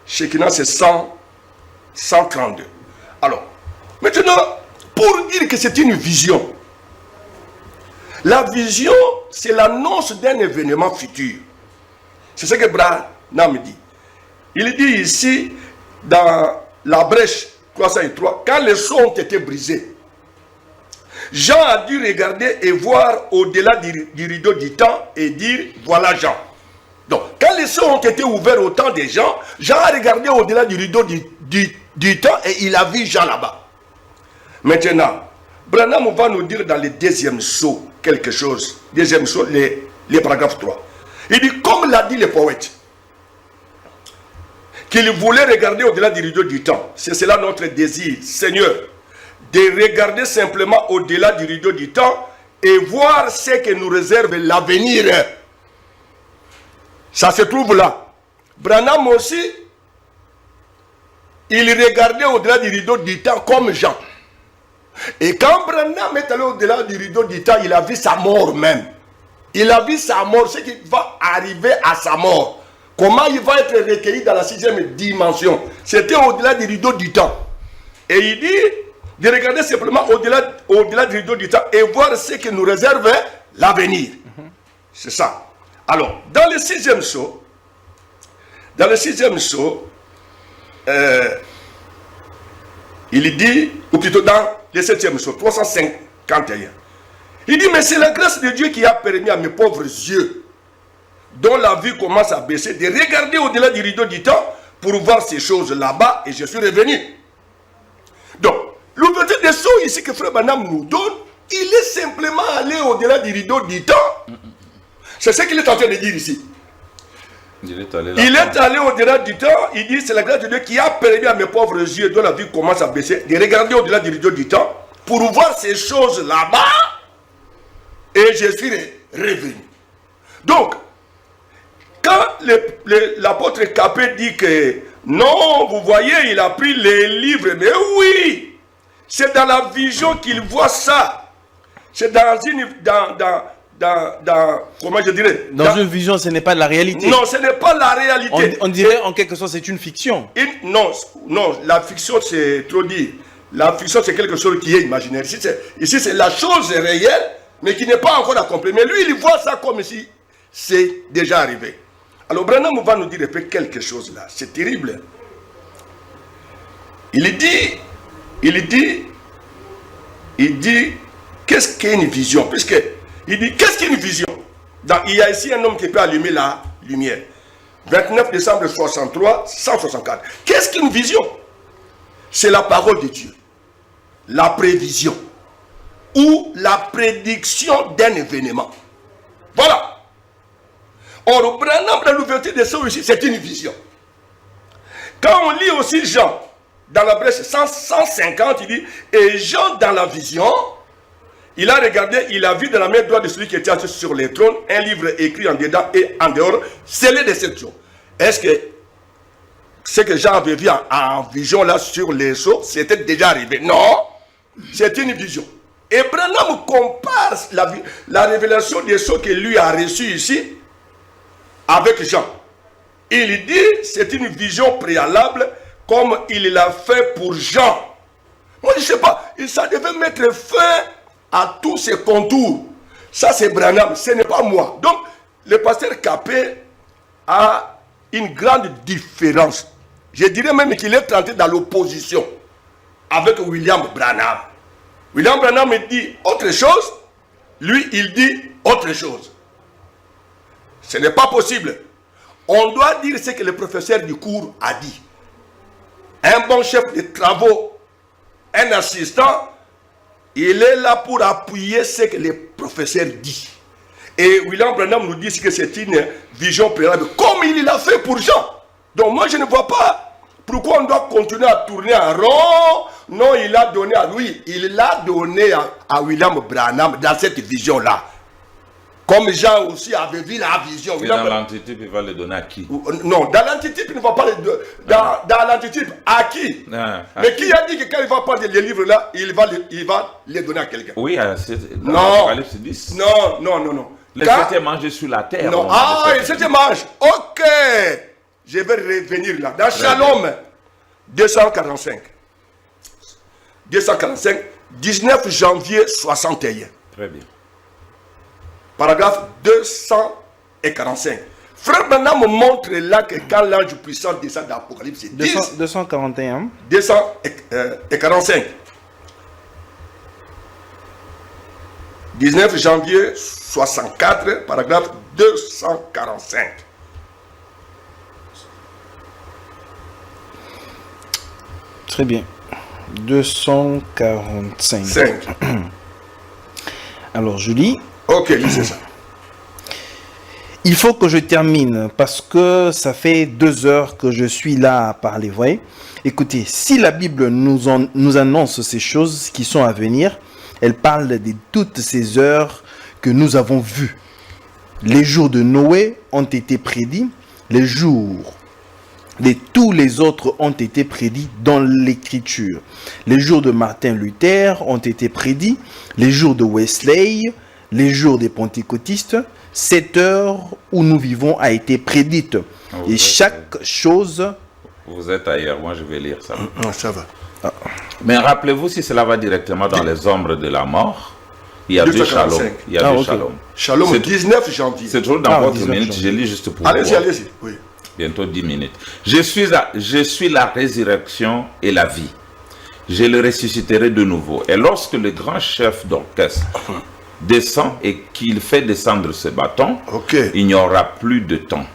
Shekinah c'est 132. Alors, maintenant, pour dire que c'est une vision, la vision, c'est l'annonce d'un événement futur. C'est ce que Branham dit. Il dit ici, dans la brèche 303, quand les sceaux ont été brisés, Jean a dû regarder et voir au-delà du rideau du temps et dire, voilà Jean. Donc, quand les sceaux ont été ouverts au temps des gens, Jean a regardé au-delà du rideau du temps et il a vu Jean là-bas. Maintenant, Branham va nous dire dans le deuxième sceau quelque chose. Deuxième sceau, les paragraphes 3. Il dit, comme l'a dit le poète, qu'il voulait regarder au-delà du rideau du temps. C'est cela notre désir, Seigneur, de regarder simplement au-delà du rideau du temps et voir ce que nous réserve l'avenir. Ça se trouve là. Branham aussi, il regardait au-delà du rideau du temps comme Jean. Et quand Branham est allé au-delà du rideau du temps, il a vu sa mort même. Il a vu sa mort, ce qui va arriver à sa mort. Comment il va être recueilli dans la 6e dimension. C'était au-delà du rideau du temps. Et il dit de regarder simplement au-delà du rideau du temps et voir ce que nous réserve l'avenir. C'est ça. Alors, dans le 6e sceau, il dit, ou plutôt dans le 7e sceau, 351, il dit, mais c'est la grâce de Dieu qui a permis à mes pauvres yeux, dont la vue commence à baisser, de regarder au-delà du rideau du temps pour voir ces choses là-bas, et je suis revenu. Donc, l'ouverture des sceaux ici que Frère Branham nous donne, il est simplement allé au-delà du rideau du temps. C'est ce qu'il est en train de dire ici. Il est allé au-delà du temps, il dit, c'est la grâce de Dieu qui a permis à mes pauvres yeux, dont la vue commence à baisser, de regarder au-delà du rideau du temps, pour voir ces choses là-bas, et je suis revenu. Donc, quand l'apôtre Capet dit que, non, vous voyez, il a pris les livres, mais oui, c'est dans la vision qu'il voit ça. C'est comment je dirais, dans une vision, ce n'est pas la réalité. Non, ce n'est pas la réalité. On dirait en quelque sorte c'est une fiction. Non, la fiction c'est trop dire. La fiction c'est quelque chose qui est imaginaire. Ici c'est la chose réelle, mais qui n'est pas encore accomplie. Mais lui il voit ça comme si c'est déjà arrivé. Alors Branham va nous dire un peu quelque chose là. C'est terrible. Il dit, qu'est-ce qu'une vision? Puisque il dit, qu'est-ce qu'une vision? Il y a ici un homme qui peut allumer la lumière. 29 décembre 63, 164. Qu'est-ce qu'une vision? C'est la parole de Dieu. La prévision. Ou la prédiction d'un événement. Voilà. Or, Branham, dans l'ouverture des sceaux ici, c'est une vision. Quand on lit aussi Jean, dans la brèche 150, il dit, et Jean dans la vision, il a regardé, il a vu dans la main droite de celui qui était assis sur le trône un livre écrit en dedans et en dehors, scellé de cette chose. Est-ce que ce que Jean avait vu en vision là sur les sceaux, c'était déjà arrivé? Non, c'est une vision. Et Branham compare la révélation des sceaux que lui a reçu ici avec Jean. Il dit c'est une vision préalable comme il l'a fait pour Jean. Moi je ne sais pas, ça devait mettre fin à tous ces contours. Ça c'est Branham, ce n'est pas moi. Donc le pasteur Capé a une grande différence. Je dirais même qu'il est entré dans l'opposition avec William Branham. William Branham dit autre chose, lui il dit autre chose. Ce n'est pas possible. On doit dire ce que le professeur du cours a dit. Un bon chef de travaux, un assistant, il est là pour appuyer ce que le professeur dit. Et William Branham nous dit que c'est une vision préalable, comme il l'a fait pour Jean. Donc moi je ne vois pas pourquoi on doit continuer à tourner en rond. Non, il a donné à lui, il l'a donné à William Branham dans cette vision-là. Comme Jean aussi avait vu la vision. Et dans l'antitype, il va le donner à qui? Non, dans l'antitype, il ne va pas le donner. Dans l'antitype, à qui? Mais qui a dit que quand il va prendre les livres là, il va les donner à quelqu'un? Oui, non. Apocalypse 10. Non. Le septième ange est sur la terre. Non, le septième ange. Ok. Je vais revenir là. Dans Shalom 245. 19 janvier 61. Très bien. Paragraphe 245. Frère Branham montre là que quand l'ange puissant descend d'Apocalypse 10, 241. 245. 19 janvier 64, paragraphe 245. Très bien. 245. 5. Alors, je lis. Ok, c'est ça. Il faut que je termine parce que ça fait 2 heures que je suis là à parler. Vous voyez? Écoutez, si la Bible nous annonce ces choses qui sont à venir, elle parle de toutes ces heures que nous avons vues. Les jours de Noé ont été prédits, les jours de tous les autres ont été prédits dans l'écriture. Les jours de Martin Luther ont été prédits, les jours de Wesley, les jours des pentecôtistes. Cette heure où nous vivons a été prédite. Et chaque chose... Vous êtes ailleurs, moi je vais lire ça. Non, ça va. Mais rappelez-vous, si cela va directement dans les ombres de la mort, il y a deux shalom. Il y a deux shalom. Shalom 19 janvier. C'est toujours dans votre minute, je lis juste pour vous. Allez-y. Oui. Bientôt 10 minutes. Je suis la résurrection et la vie. Je le ressusciterai de nouveau. Et lorsque le grand chef d'orchestre descend et qu'il fait descendre ce bâton, il n'y aura plus de temps.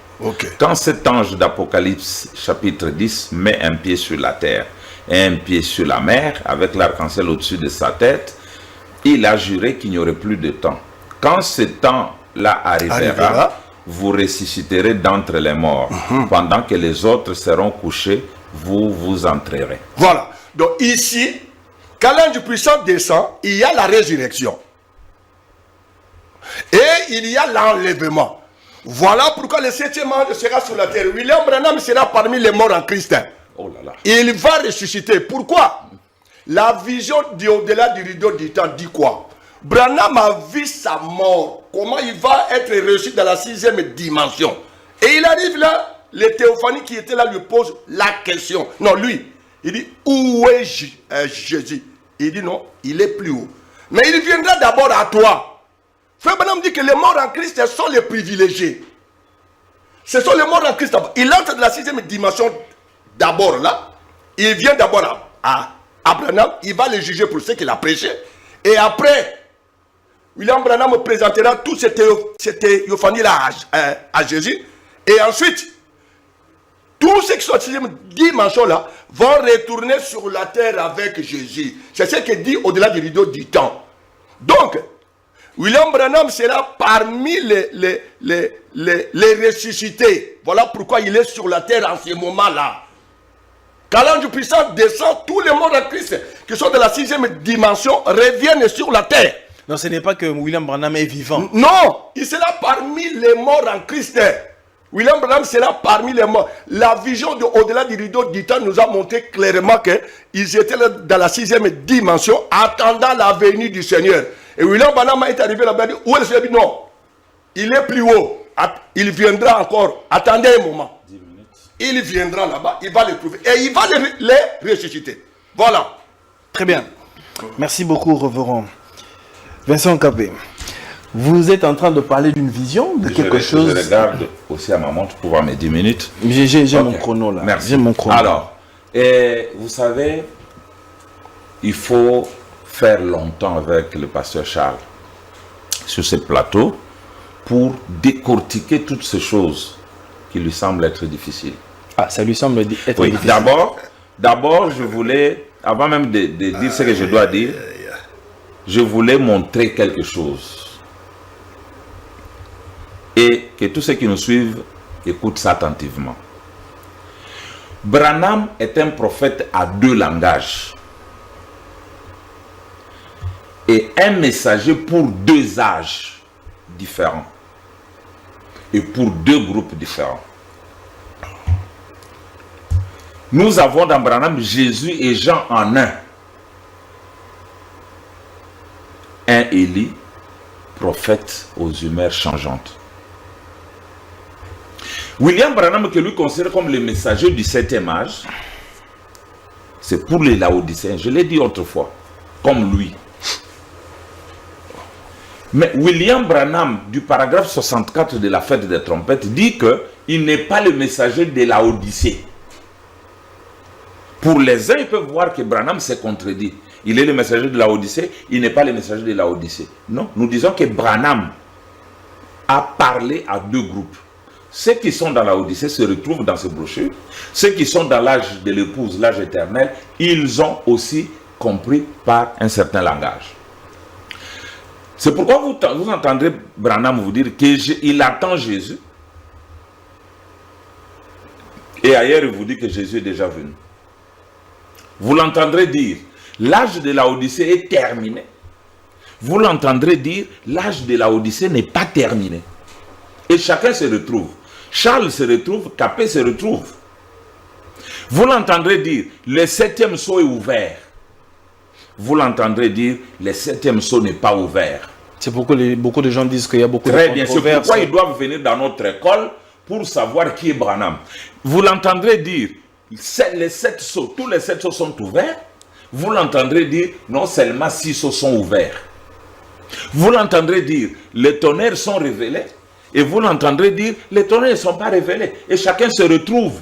Quand cet ange d'Apocalypse chapitre 10 met un pied sur la terre et un pied sur la mer avec l'arc-en-ciel au-dessus de sa tête, il a juré qu'il n'y aurait plus de temps. Quand ce temps-là arrivera, vous ressusciterez d'entre les morts. Pendant que les autres seront couchés, vous vous entrerez. Voilà. Donc ici, quand l'ange puissant descend, il y a la résurrection. Et il y a l'enlèvement. Voilà pourquoi le 7e ange sera sur la terre. William Branham sera parmi les morts en Christ. Oh là là. Il va ressusciter. Pourquoi? La vision au-delà du rideau du temps dit quoi? Branham a vu sa mort. Comment il va être reçu dans la 6e dimension. Et il arrive là, le théophanie qui était là lui pose la question. Non, lui, il dit, où est Jésus? Il dit non, il est plus haut. Mais il viendra d'abord à toi. Frère Branham dit que les morts en Christ sont les privilégiés. Ce sont les morts en Christ. Il entre dans la 6e dimension d'abord là. Il vient d'abord à Branham. Il va le juger pour ce qu'il a prêché. Et après, William Branham présentera toute cette théophanie là à Jésus. Et ensuite, tous ceux qui sont dans la 6e dimension là vont retourner sur la terre avec Jésus. C'est ce qu'il dit au-delà du rideau du temps. Donc, William Branham sera parmi les ressuscités. Voilà pourquoi il est sur la terre en ce moment-là. Quand l'ange puissant descend, tous les morts en Christ qui sont de la 6e dimension reviennent sur la terre. Non, ce n'est pas que William Branham est vivant. Non, il sera parmi les morts en Christ. William Branham sera parmi les morts. La vision de au-delà du rideau du temps nous a montré clairement qu'ils étaient dans la 6e dimension, attendant la venue du Seigneur. Et William Branham est arrivé là-bas, où est le Seigneur? Dit non, il est plus haut. Il viendra encore. Attendez un moment. 10 minutes. Il viendra là-bas, il va les trouver. Et il va les ressusciter. Voilà. Très bien. Merci beaucoup, Reverend Vincent Capé. Vous êtes en train de parler d'une vision, de quelque chose. Je regarde aussi à ma montre pour voir mes 10 minutes. J'ai mon chrono là. Merci. J'ai mon chrono. Alors, vous savez, il faut faire longtemps avec le pasteur Charles sur ce plateau pour décortiquer toutes ces choses qui lui semblent être difficiles. Ah, ça lui semble être Oui, difficile. d'abord, je voulais, avant même de dire ce que je dois dire, je voulais montrer quelque chose. Et que tous ceux qui nous suivent écoutent ça attentivement. Branham est un prophète à 2 langages. Et un messager pour 2 âges différents. Et pour 2 groupes différents. Nous avons dans Branham Jésus et Jean en un. Un Élie, prophète aux humeurs changeantes. William Branham, que lui considère comme le messager du 7e âge, c'est pour les Laodicéens. Je l'ai dit autrefois, comme lui. Mais William Branham, du paragraphe 64 de la fête des trompettes, dit qu'il n'est pas le messager de Laodicée. Pour les uns, ils peuvent voir que Branham s'est contredit. Il est le messager de Laodicée, il n'est pas le messager de Laodicée. Non, nous disons que Branham a parlé à 2 groupes. Ceux qui sont dans Laodicée se retrouvent dans ce brochure. Ceux qui sont dans l'âge de l'épouse, l'âge éternel, ils ont aussi compris par un certain langage. C'est pourquoi vous entendrez Branham vous dire qu'il attend Jésus. Et ailleurs, il vous dit que Jésus est déjà venu. Vous l'entendrez dire, l'âge de Laodicée est terminé. Vous l'entendrez dire, l'âge de Laodicée n'est pas terminé. Et chacun se retrouve. Charles se retrouve, Capé se retrouve. Vous l'entendrez dire, le 7e sceau est ouvert. Vous l'entendrez dire, le 7e sceau n'est pas ouvert. C'est pourquoi beaucoup de gens disent qu'il y a beaucoup Très de bien, c'est controverses. pourquoi ils doivent venir dans notre école pour savoir qui est Branham. Vous l'entendrez dire, les 7 sceaux, tous les 7 sceaux sont ouverts. Vous l'entendrez dire, non seulement 6 sceaux sont ouverts. Vous l'entendrez dire, les tonnerres sont révélés. Et vous l'entendrez dire, les tonnerres ne sont pas révélés. Et chacun se retrouve.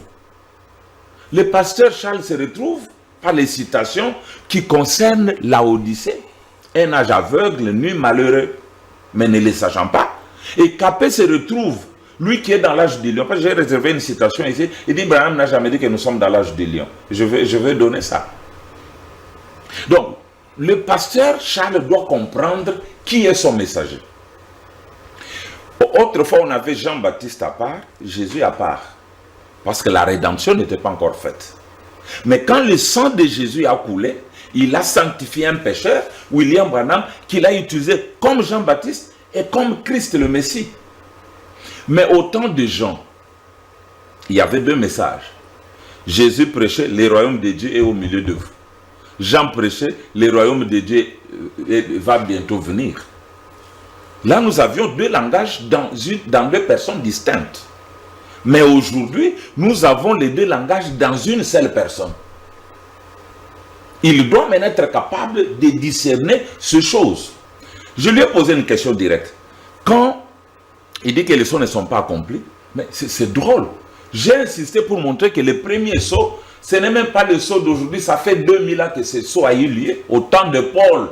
Le pasteur Charles se retrouve par les citations qui concernent Laodicée. Un âge aveugle, nu, malheureux, mais ne les sachant pas. Et Capé se retrouve, lui qui est dans l'âge du lion. Parce que j'ai réservé une citation ici. Il dit, Branham n'a jamais dit que nous sommes dans l'âge du lion. Je vais donner ça. Donc, le pasteur Charles doit comprendre qui est son messager. Autrefois, on avait Jean-Baptiste à part, Jésus à part. Parce que la rédemption n'était pas encore faite. Mais quand le sang de Jésus a coulé, il a sanctifié un pécheur, William Branham, qu'il a utilisé comme Jean-Baptiste et comme Christ le Messie. Mais au temps de Jean, il y avait 2 messages. Jésus prêchait, le royaume de Dieu est au milieu de vous. Jean prêchait, le royaume de Dieu va bientôt venir. Là, nous avions 2 langages dans 2 personnes distinctes. Mais aujourd'hui, nous avons les 2 langages dans une seule personne. Il doit maintenant être capable de discerner ces choses. Je lui ai posé une question directe. Quand il dit que les sceaux ne sont pas accomplis, mais c'est drôle. J'ai insisté pour montrer que le premier sceau, ce n'est même pas le sceau d'aujourd'hui, ça fait 2000 ans que ce sceau a eu lieu, au temps de Paul.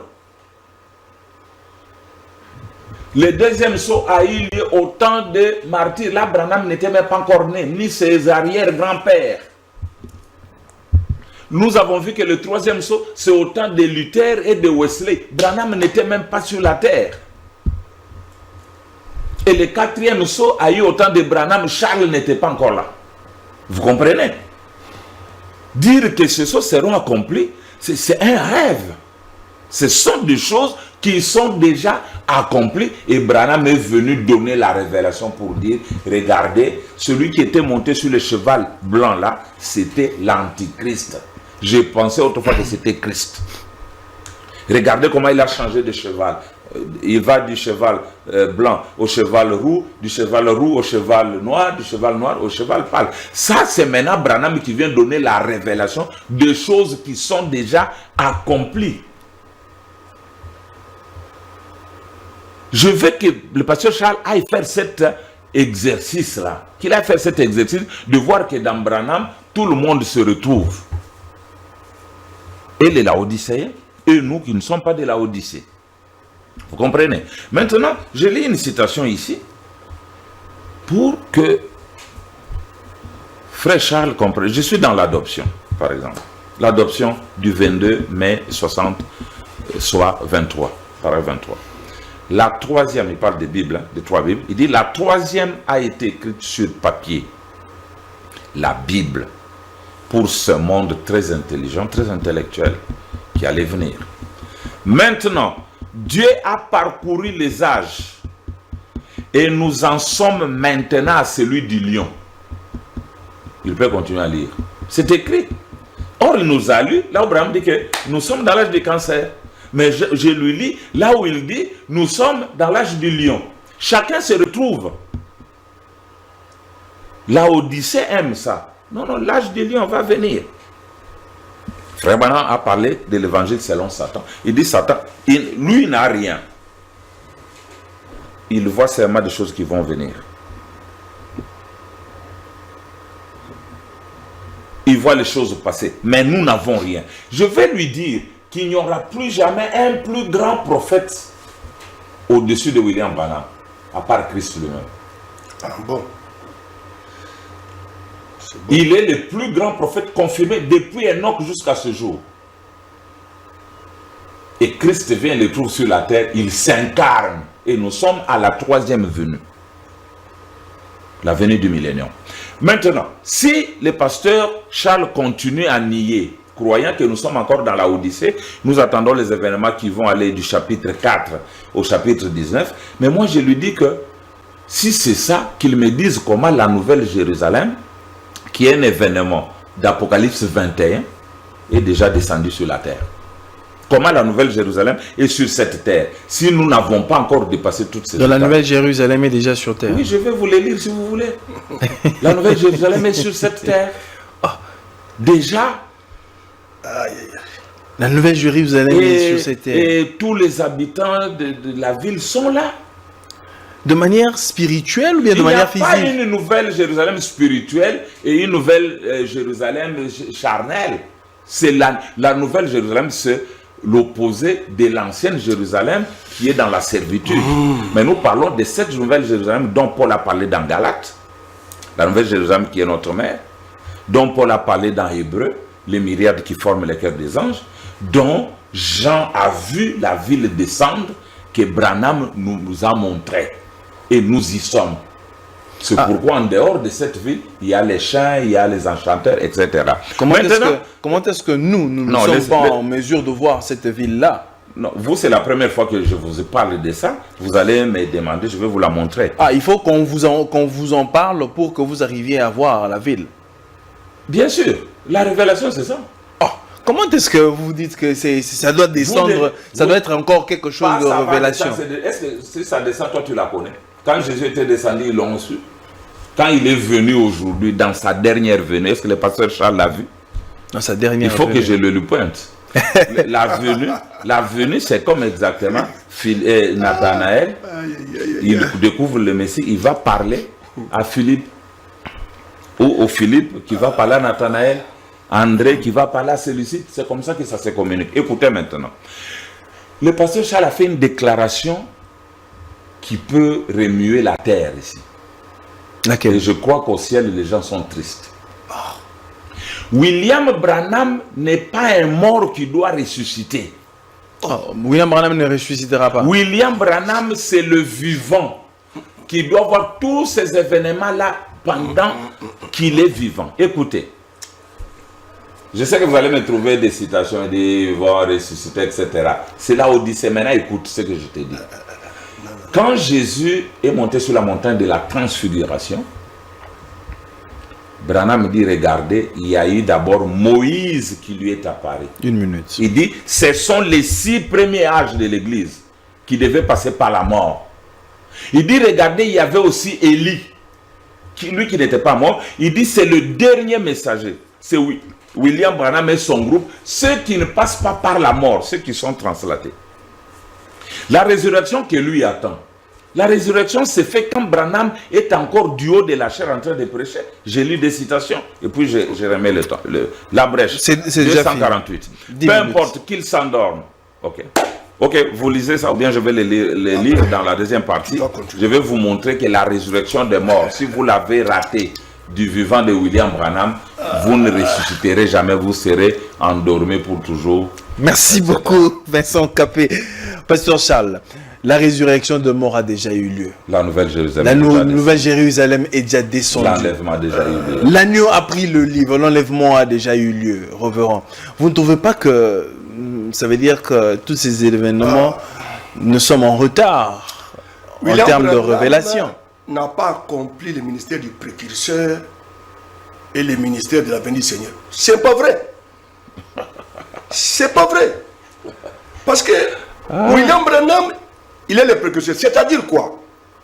Le deuxième sceau a eu lieu au temps de martyrs. Là, Branham n'était même pas encore né, ni ses arrière-grands-pères. Nous avons vu que le 3e sceau, c'est au temps de Luther et de Wesley. Branham n'était même pas sur la terre. Et le 4e sceau a eu au temps de Branham, Charles n'était pas encore là. Vous comprenez? dire que ces choses seront accomplies, c'est un rêve. Ce sont des choses qui sont déjà accomplies. Et Branham est venu donner la révélation pour dire, regardez, celui qui était monté sur le cheval blanc là, c'était l'antichrist. J'ai pensé autrefois que c'était Christ. Regardez comment il a changé de cheval. Il va du cheval blanc au cheval roux au cheval noir, du cheval noir au cheval pâle. Ça, c'est maintenant Branham qui vient donner la révélation de choses qui sont déjà accomplies. Je veux que le pasteur Charles aille faire cet exercice-là. Qu'il aille faire cet exercice de voir que dans Branham, tout le monde se retrouve. Et les Laodicéens, et nous qui ne sommes pas de Laodicée. Vous comprenez? Maintenant, je lis une citation ici pour que Frère Charles comprenne. Je suis dans l'adoption, par exemple. L'adoption du 22 mai 60, soit 23, paragraphe 23. La troisième, il parle des Bibles, hein, des trois Bibles. Il dit la troisième a été écrite sur papier. La Bible, pour ce monde très intelligent, très intellectuel, qui allait venir. Maintenant, Dieu a parcouru les âges et nous en sommes maintenant à celui du lion. Il peut continuer à lire. C'est écrit. Or, il nous a lu, là où Abraham dit que nous sommes dans l'âge du cancer. Mais je lui lis, là où il dit, nous sommes dans l'âge du lion. Chacun se retrouve. L'Odyssée aime ça. Non, non, l'âge du lion va venir. Frère Branham a parlé de l'évangile selon Satan. Il dit Satan, lui il n'a rien. Il voit seulement des choses qui vont venir. Il voit les choses passer. Mais nous n'avons rien. Je vais lui dire qu'il n'y aura plus jamais un plus grand prophète au-dessus de William Branham, à part Christ lui-même. Ah bon. Il est le plus grand prophète confirmé depuis Enoch jusqu'à ce jour. Et Christ vient le trouve sur la terre, il s'incarne. Et nous sommes à la troisième venue. La venue du millénium. Maintenant, si le pasteur Charles continue à nier, croyant que nous sommes encore dans la Odyssée, nous attendons les événements qui vont aller du chapitre 4 au chapitre 19. Mais moi, je lui dis que si c'est ça, qu'il me dise comment la Nouvelle Jérusalem, qui est un événement d'Apocalypse 21, est déjà descendu sur la terre. Comment la Nouvelle Jérusalem est sur cette terre, si nous n'avons pas encore dépassé toutes ces étapes. La Nouvelle Jérusalem est déjà sur terre. Oui, je vais vous les lire si vous voulez. La Nouvelle Jérusalem est sur cette terre. Déjà. La Nouvelle Jérusalem est sur cette terre. Et tous les habitants de la ville sont là. De manière spirituelle ou bien de manière physique? Il n'y a pas une nouvelle Jérusalem spirituelle et une nouvelle Jérusalem charnelle. C'est la nouvelle Jérusalem, c'est l'opposé de l'ancienne Jérusalem qui est dans la servitude. Mais nous parlons de cette nouvelle Jérusalem dont Paul a parlé dans Galates, la nouvelle Jérusalem qui est notre mère, dont Paul a parlé dans Hébreu, les myriades qui forment les cœurs des anges, dont Jean a vu la ville descendre, que Branham nous a montré. Et nous y sommes. C'est pourquoi en dehors de cette ville, il y a les chants, il y a les enchanteurs, etc. Comment est-ce que nous ne sommes pas en mesure de voir cette ville-là? Non, vous, c'est la première fois que je vous parle de ça. Vous allez me demander, je vais vous la montrer. Ah, il faut qu'on vous en parle pour que vous arriviez à voir la ville. Bien sûr. La révélation, c'est ça. Comment est-ce que vous dites que ça doit descendre, ça doit être encore quelque chose de révélation? Est-ce que si ça descend, toi tu la connais? Quand Jésus était descendu, ils l'ont su. Quand il est venu aujourd'hui, dans sa dernière venue, est-ce que le pasteur Charles l'a vu? Dans sa dernière venue. Il faut que je le lui pointe. La venue, c'est comme exactement Nathanaël. Il découvre le Messie, il va parler à Philippe. Ou au Philippe qui va parler à Nathanaël. André qui va parler à celui-ci. C'est comme ça que ça se communique. Écoutez maintenant. Le pasteur Charles a fait une déclaration qui peut remuer la terre ici. Laquelle? Et je crois qu'au ciel, les gens sont tristes. William Branham n'est pas un mort qui doit ressusciter. William Branham ne ressuscitera pas. William Branham, c'est le vivant qui doit voir tous ces événements-là pendant qu'il est vivant. Écoutez. Je sais que vous allez me trouver des citations, des vont ressusciter, etc. C'est là où dit, c'est maintenant, écoute ce que je te dis. Quand Jésus est monté sur la montagne de la transfiguration, Branham dit, regardez, il y a eu d'abord Moïse qui lui est apparu. Une minute. Il dit, ce sont les 6 premiers âges de l'Église qui devaient passer par la mort. Il dit, regardez, il y avait aussi Élie, lui qui n'était pas mort. Il dit, c'est le dernier messager. C'est William Branham et son groupe, ceux qui ne passent pas par la mort, ceux qui sont translatés. La résurrection que lui attend. La résurrection s'est faite quand Branham est encore du haut de la chair en train de prêcher. J'ai lu des citations et puis je remets le temps, la brèche. C'est déjà 248. Peu Peu importe qu'il s'endorme. Ok, vous lisez ça ou bien je vais les lire dans la deuxième partie. Je vais vous montrer que la résurrection des morts, si vous l'avez raté du vivant de William Branham, vous ne ressusciterez jamais, vous serez endormi pour toujours. Merci beaucoup, Vincent Capé. Pasteur Charles, la résurrection de mort a déjà eu lieu. La Nouvelle Jérusalem. La Nouvelle Jérusalem est déjà descendue. L'enlèvement a déjà eu lieu. L'agneau a pris le livre, l'enlèvement a déjà eu lieu, révérend. Vous ne trouvez pas que ça veut dire que tous ces événements, nous sommes en retard en termes de révélation? N'a pas accompli le ministère du précurseur et le ministère de la venue du Seigneur. C'est pas vrai. C'est pas vrai. Parce que William Branham, il est le précurseur. C'est-à-dire quoi?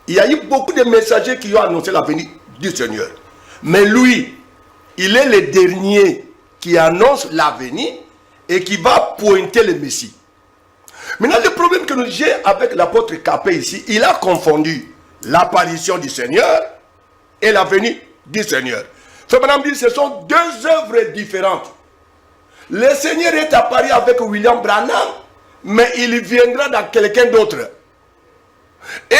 Il y a eu beaucoup de messagers qui ont annoncé la venue du Seigneur. Mais lui, il est le dernier qui annonce la venue et qui va pointer le Messie. Maintenant, le problème que j'ai avec l'apôtre Capé ici, il a confondu l'apparition du Seigneur et la venue du Seigneur. Frère Branham dit que ce sont deux œuvres différentes. Le Seigneur est apparu avec William Branham, mais il viendra dans quelqu'un d'autre. Et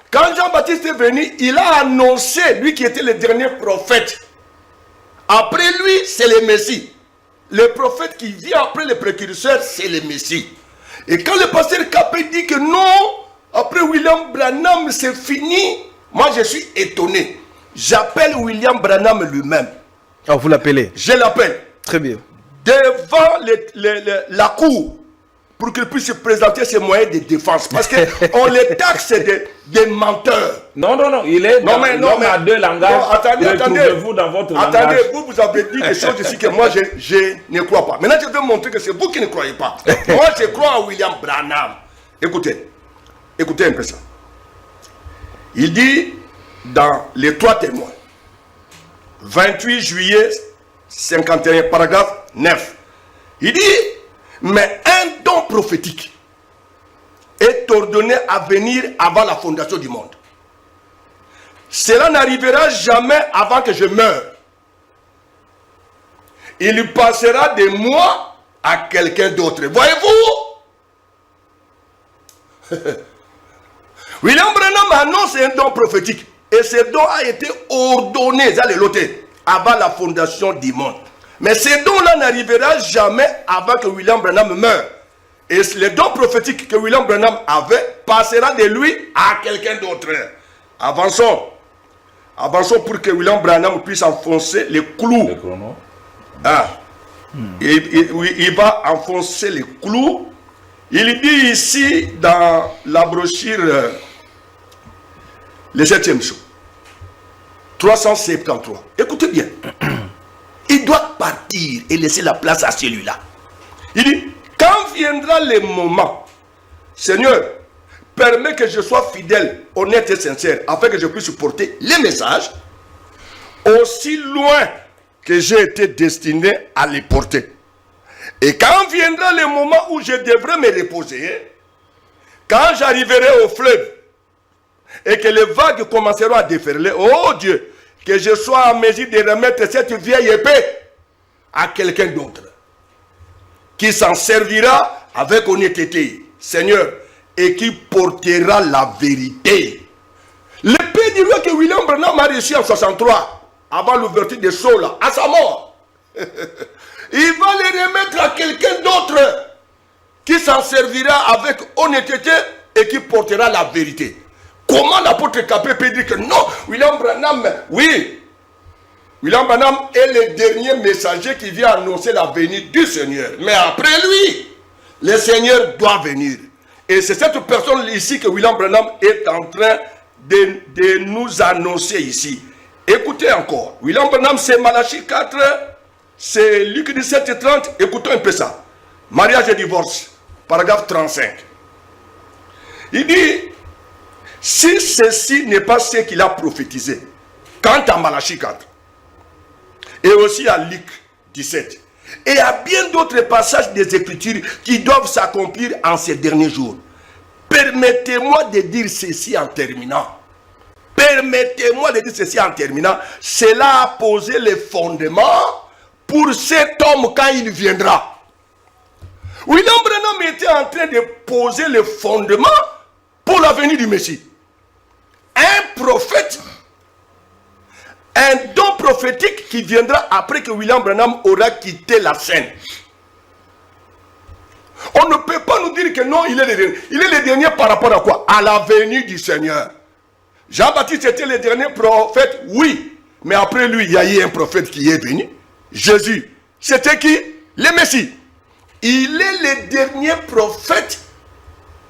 quand Jean-Baptiste est venu, il a annoncé, lui qui était le dernier prophète. Après lui, c'est le Messie. Le prophète qui vient après le précurseur, c'est le Messie. Et quand le pasteur Capé dit que non, après William Branham, c'est fini, moi je suis étonné. J'appelle William Branham lui-même. Ah, vous l'appelez? Je l'appelle. Très bien. Devant la cour, pour qu'il puisse présenter ses moyens de défense. Parce qu'on les taxe des menteurs. Non, il est dans l'homme à deux langages. Non, attendez, vous dans votre langage. vous avez dit des choses ici que moi je ne crois pas. Maintenant, je vais montrer que c'est vous qui ne croyez pas. Moi, je crois à William Branham. Écoutez un peu ça. Il dit dans les 3 témoins, 28 juillet 51, paragraphe 9. Il dit, mais un don prophétique est ordonné à venir avant la fondation du monde. Cela n'arrivera jamais avant que je meure. Il passera de moi à quelqu'un d'autre. Voyez-vous? William Branham annonce un don prophétique. Et ce don a été ordonné, avant la fondation du monde. Mais ce don-là n'arrivera jamais avant que William Branham meure. Et le don prophétique que William Branham avait passera de lui à quelqu'un d'autre. Avançons. Avançons pour que William Branham puisse enfoncer les clous. Il va enfoncer les clous. Il dit ici dans la brochure, le 7e show, 373. Écoutez bien. Il doit partir et laisser la place à celui-là. Il dit, quand viendra le moment, Seigneur, permets que je sois fidèle, honnête et sincère, afin que je puisse porter les messages aussi loin que j'ai été destiné à les porter. Et quand viendra le moment où je devrais me reposer, quand j'arriverai au fleuve et que les vagues commenceront à déferler, oh Dieu, que je sois en mesure de remettre cette vieille épée à quelqu'un d'autre qui s'en servira avec honnêteté, Seigneur, et qui portera la vérité. L'épée du roi que William Branham a reçue en 63, avant l'ouverture des sceaux là, à sa mort. Il va les remettre à quelqu'un d'autre qui s'en servira avec honnêteté et qui portera la vérité. Comment l'apôtre Capé peut dire que non, William Branham, oui, William Branham est le dernier messager qui vient annoncer la venue du Seigneur. Mais après lui, le Seigneur doit venir. Et c'est cette personne ici que William Branham est en train de nous annoncer ici. Écoutez encore. William Branham, c'est Malachie 4, c'est Luc 17 et 30. Écoutons un peu ça. Mariage et divorce, paragraphe 35. Il dit, si ceci n'est pas ce qu'il a prophétisé, quant à Malachie 4, et aussi à Luc 17, et à bien d'autres passages des Écritures qui doivent s'accomplir en ces derniers jours. Permettez-moi de dire ceci en terminant. Permettez-moi de dire ceci en terminant. Cela a posé les fondements pour cet homme quand il viendra. William Branham était en train de poser les fondements pour la venue du Messie. Un prophète, un don prophétique qui viendra après que William Branham aura quitté la scène. On ne peut pas nous dire que non, il est le dernier. Il est le dernier par rapport à quoi? À la venue du Seigneur. Jean-Baptiste était le dernier prophète, oui. Mais après lui, il y a eu un prophète qui est venu. Jésus. C'était qui? Le Messie. Il est le dernier prophète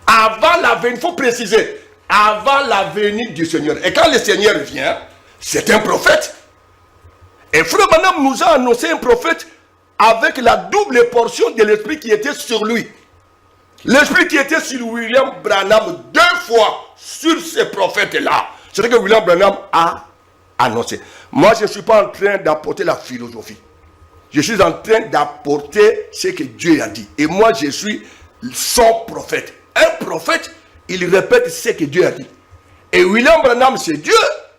avant la venue. Il faut préciser. Avant la venue du Seigneur. Et quand le Seigneur vient, c'est un prophète. Et Frère Branham nous a annoncé un prophète avec la double portion de l'esprit qui était sur lui. L'esprit qui était sur William Branham 2 fois sur ces prophètes-là. C'est ce que William Branham a annoncé. Moi, je ne suis pas en train d'apporter la philosophie. Je suis en train d'apporter ce que Dieu a dit. Et moi, je suis son prophète. Un prophète, il répète ce que Dieu a dit. Et William Branham, c'est Dieu.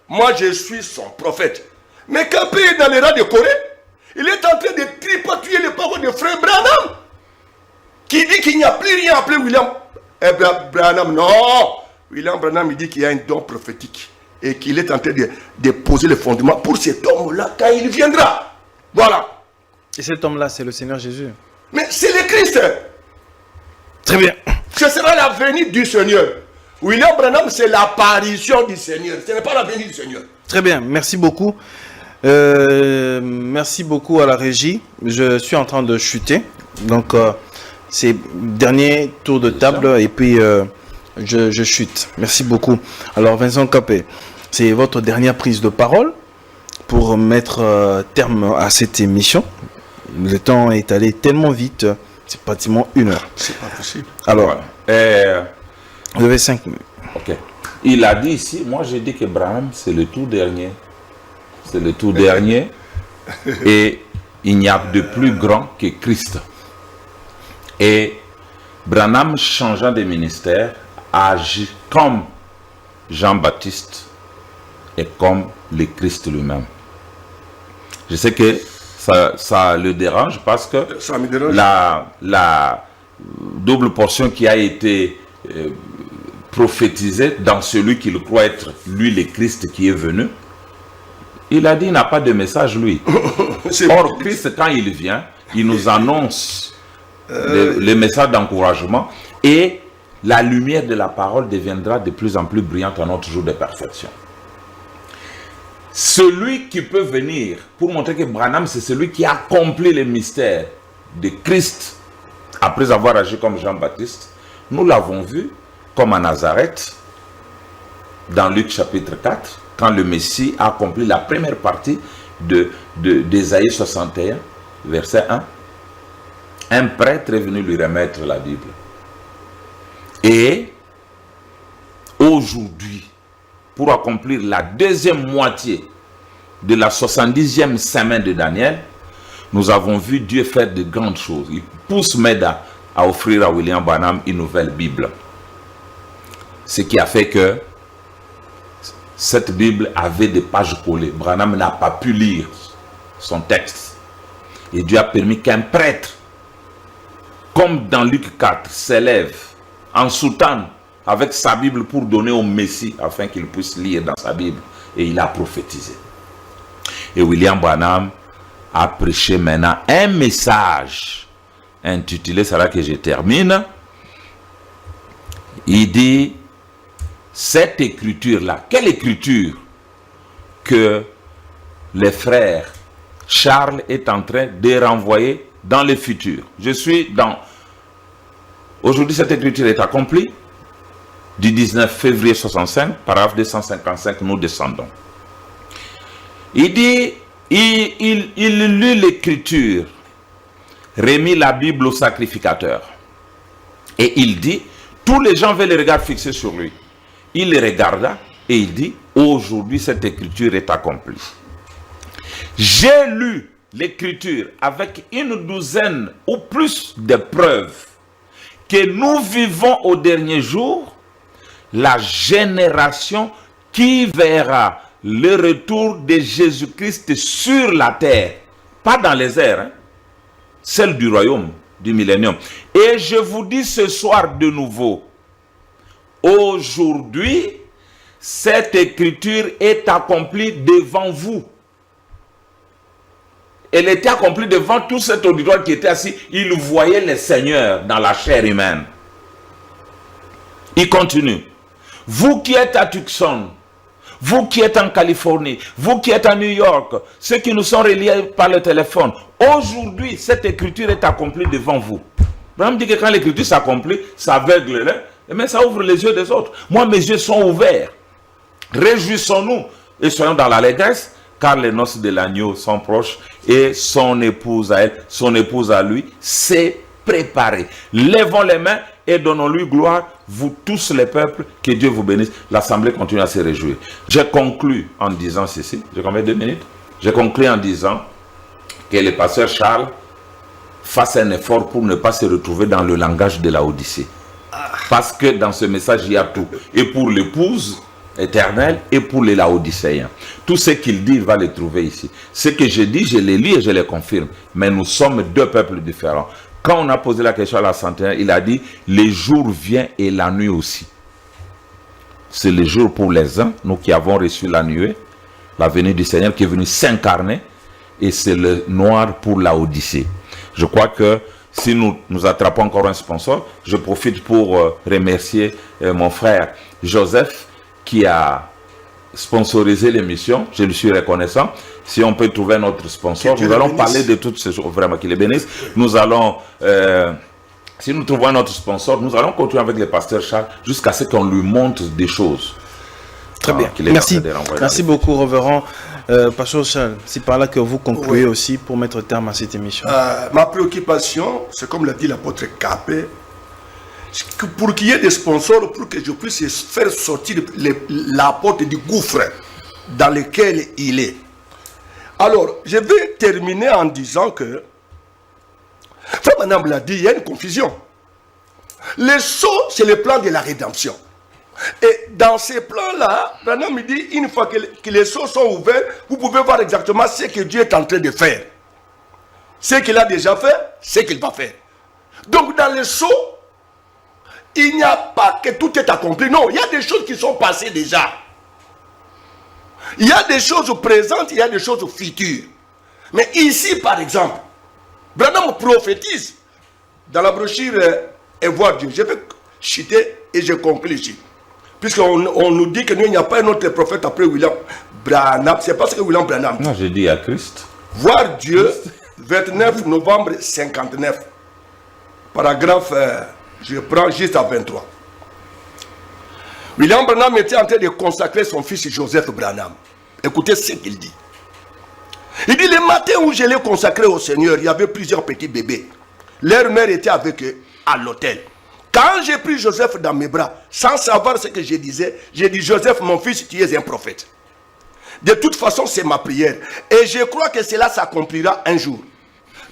Moi, je suis son prophète. Mais quand il est dans les rangs de Corée, il est en train de tripatouiller les paroles de Frère Branham, qui dit qu'il n'y a plus rien appelé William Branham. Non, William Branham, il dit qu'il y a un don prophétique et qu'il est en train de poser le fondement pour cet homme-là quand il viendra. Voilà. Et cet homme-là, c'est le Seigneur Jésus. Mais c'est le Christ. Très bien. Ce sera la venue du Seigneur. William Branham, c'est l'apparition du Seigneur. Ce n'est pas la venue du Seigneur. Très bien, merci beaucoup. Merci beaucoup à la régie. Je suis en train de chuter. Donc, c'est dernier tour de table et puis je chute. Merci beaucoup. Alors, Vincent Capet, c'est votre dernière prise de parole pour mettre terme à cette émission. Le temps est allé tellement vite, c'est pratiquement 1 heure. C'est pas possible. Alors, vous avez 5 minutes. Ok. Il a dit ici, moi j'ai dit que Branham c'est le tout dernier. C'est le tout dernier. Et il n'y a de plus grand que Christ. Et Branham, changeant de ministère, a agi comme Jean-Baptiste et comme le Christ lui-même. Je sais que ça le dérange parce que Ça me dérange. la double portion qui a été prophétisée dans celui qu'il croit être lui le Christ qui est venu, il a dit il n'a pas de message lui. Or Christ quand il vient, il nous annonce le message d'encouragement et la lumière de la parole deviendra de plus en plus brillante à notre jour de perfection. Celui qui peut venir pour montrer que Branham c'est celui qui accomplit les mystères de Christ après avoir agi comme Jean-Baptiste, nous l'avons vu comme à Nazareth dans Luc chapitre 4 quand le Messie a accompli la première partie d'Ésaïe 61 verset 1. Un prêtre est venu lui remettre la Bible. Et aujourd'hui, pour accomplir la deuxième moitié de la 70e semaine de Daniel, nous avons vu Dieu faire de grandes choses. Il pousse Meda à offrir à William Branham une nouvelle Bible. Ce qui a fait que cette Bible avait des pages collées. Branham n'a pas pu lire son texte. Et Dieu a permis qu'un prêtre, comme dans Luc 4, s'élève en soutane avec sa Bible pour donner au Messie afin qu'il puisse lire dans sa Bible. Et il a prophétisé. Et William Branham a prêché maintenant un message intitulé, c'est là que je termine. Il dit, cette écriture-là, quelle écriture? Que les frères Charles est en train de renvoyer dans le futur. Je suis dans... Aujourd'hui, cette écriture est accomplie. Du 19 février 65, paragraphe 255, nous descendons. Il dit, il lut l'écriture, remit la Bible au sacrificateur. Et il dit, tous les gens avaient le regard fixé sur lui. Il les regarda et il dit, aujourd'hui cette écriture est accomplie. J'ai lu l'écriture avec une douzaine ou plus de preuves que nous vivons au dernier jour, la génération qui verra le retour de Jésus-Christ sur la terre, pas dans les airs, hein, celle du royaume, du millénium. Et je vous dis ce soir de nouveau, aujourd'hui, cette écriture est accomplie devant vous. Elle était accomplie devant tout cet auditoire qui était assis. Il voyait le Seigneur dans la chair humaine. Il continue. Vous qui êtes à Tucson, vous qui êtes en Californie, vous qui êtes à New York, ceux qui nous sont reliés par le téléphone, aujourd'hui, cette écriture est accomplie devant vous. Abraham dit que quand l'écriture s'accomplit, ça aveugle, mais ça ouvre les yeux des autres. Moi, mes yeux sont ouverts. Réjouissons-nous et soyons dans l'allégresse, car les noces de l'agneau sont proches et son épouse à elle, son épouse à lui, s'est préparée. Lèvons les mains et donnons-lui gloire, vous tous les peuples, que Dieu vous bénisse. L'assemblée continue à se réjouir. J'ai conclu en disant ceci, j'ai combien de minutes? J'ai conclu en disant que le pasteur Charles fasse un effort pour ne pas se retrouver dans le langage de la Odyssée. Parce que dans ce message, il y a tout. Et pour l'épouse éternelle et pour les Laodicéens. Tout ce qu'il dit, il va le trouver ici. Ce que je dis, je les lis et je les confirme. Mais nous sommes deux peuples différents. Quand on a posé la question à la centenaire, il a dit, les jours viennent et la nuit aussi. C'est le jour pour les uns, nous qui avons reçu la nuée, la venue du Seigneur qui est venu s'incarner, et c'est le noir pour la Odyssée. Je crois que si nous attrapons encore un sponsor, je profite pour remercier mon frère Joseph qui a sponsorisé l'émission. Je lui suis reconnaissant. Si on peut trouver notre sponsor, nous allons parler de toutes ces choses, vraiment qu'il les bénisse. Nous allons, si nous trouvons notre sponsor, nous allons continuer avec le pasteur Charles jusqu'à ce qu'on lui montre des choses. Très bien. Merci. Merci beaucoup, révérend. Pasteur Charles, c'est par là que vous concluez aussi pour mettre terme à cette émission. Ma préoccupation, c'est comme l'a dit l'apôtre Capé, pour qu'il y ait des sponsors, pour que je puisse faire sortir l'apôtre du gouffre dans lequel il est. Alors, je vais terminer en disant que, Frère Branham l'a dit, il y a une confusion. Les sceaux, c'est le plan de la rédemption. Et dans ces plans-là, Branham me dit, une fois que les sceaux sont ouverts, vous pouvez voir exactement ce que Dieu est en train de faire. Ce qu'il a déjà fait, ce qu'il va faire. Donc dans les sceaux, il n'y a pas que tout est accompli. Non, il y a des choses qui sont passées déjà. Il y a des choses présentes, il y a des choses futures. Mais ici, par exemple, Branham prophétise dans la brochure Et voir Dieu. Je vais citer et je conclue ici. Puisqu'on nous dit qu'il n'y a pas un autre prophète après William Branham. C'est parce que William Branham. Non, j'ai dit à Christ. Voir Dieu, 29 novembre 59. Paragraphe, je prends juste à 23. William Branham était en train de consacrer son fils Joseph Branham. Écoutez ce qu'il dit. Il dit, le matin où je l'ai consacré au Seigneur, il y avait plusieurs petits bébés. Leur mère était avec eux à l'hôtel. Quand j'ai pris Joseph dans mes bras, sans savoir ce que je disais, j'ai dit, Joseph, mon fils, tu es un prophète. De toute façon, c'est ma prière. Et je crois que cela s'accomplira un jour.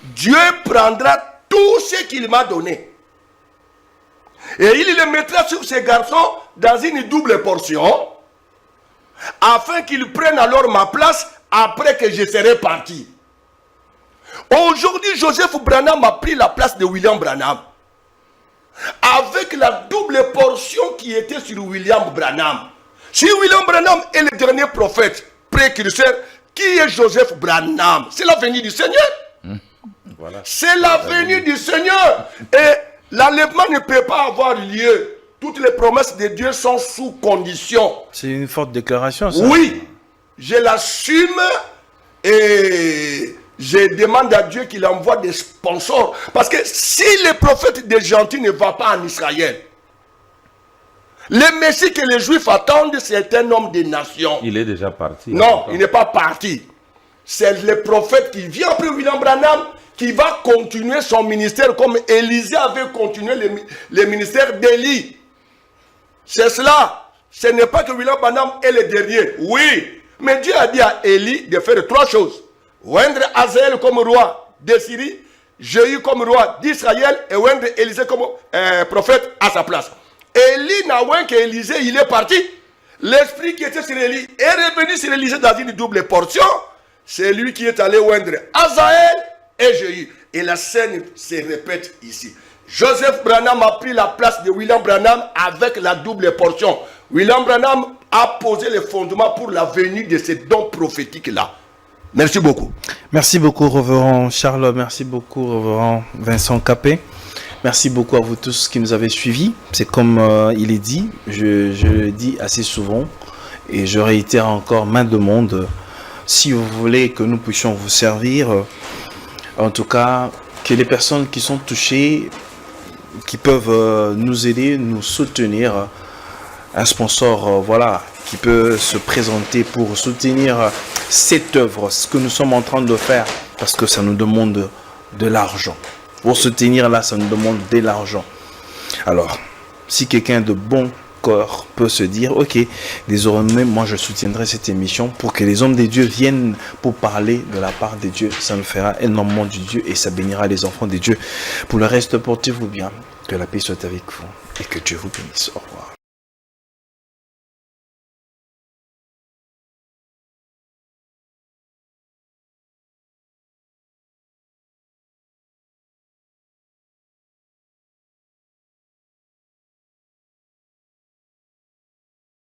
Dieu prendra tout ce qu'il m'a donné. Et il le mettra sur ces garçons dans une double portion, afin qu'ils prennent alors ma place après que je serai parti. Aujourd'hui, Joseph Branham a pris la place de William Branham. Avec la double portion qui était sur William Branham. Si William Branham est le dernier prophète, précurseur, qui est Joseph Branham? C'est la venue du Seigneur. Voilà. C'est la venue du Seigneur. Et l'enlèvement ne peut pas avoir lieu. Toutes les promesses de Dieu sont sous condition. C'est une forte déclaration, ça. Oui, je l'assume Et je demande à Dieu qu'il envoie des sponsors. Parce que si le prophète des gentils ne va pas en Israël, le Messie que les Juifs attendent, c'est un homme des nations. Il est déjà parti. Non, il n'est pas parti. C'est le prophète qui vient après William Branham qui va continuer son ministère comme Élisée avait continué le ministère d'Élie. C'est cela. Ce n'est pas que William Branham est le dernier. Oui. Mais Dieu a dit à Élie de faire 3 choses. Oindre Hazaël comme roi de Syrie, Jéhu comme roi d'Israël et oindre Élisée comme prophète à sa place. Élie n'a oint qu'Élisée, il est parti. L'esprit qui était sur Élie est revenu sur Élisée dans une double portion. C'est lui qui est allé oindre Hazaël et Jéhu. Et la scène se répète ici. Joseph Branham a pris la place de William Branham avec la double portion. William Branham a posé les fondements pour la venue de ces dons prophétiques-là. Merci beaucoup. Merci beaucoup, Révérend Charles. Merci beaucoup, Révérend Vincent Capet. Merci beaucoup à vous tous qui nous avez suivis. C'est comme il est dit, je le dis assez souvent et je réitère encore main de monde. Si vous voulez que nous puissions vous servir, en tout cas, que les personnes qui sont touchées, qui peuvent nous aider, nous soutenir, un sponsor, voilà, qui peut se présenter pour soutenir cette œuvre, ce que nous sommes en train de faire, parce que ça nous demande de l'argent. Pour soutenir là, ça nous demande de l'argent. Alors, si quelqu'un de bon cœur peut se dire, ok, désormais, moi je soutiendrai cette émission pour que les hommes de Dieu viennent pour parler de la part de Dieu, ça nous fera énormément du Dieu et ça bénira les enfants de Dieu. Pour le reste, portez-vous bien, que la paix soit avec vous et que Dieu vous bénisse. Au revoir.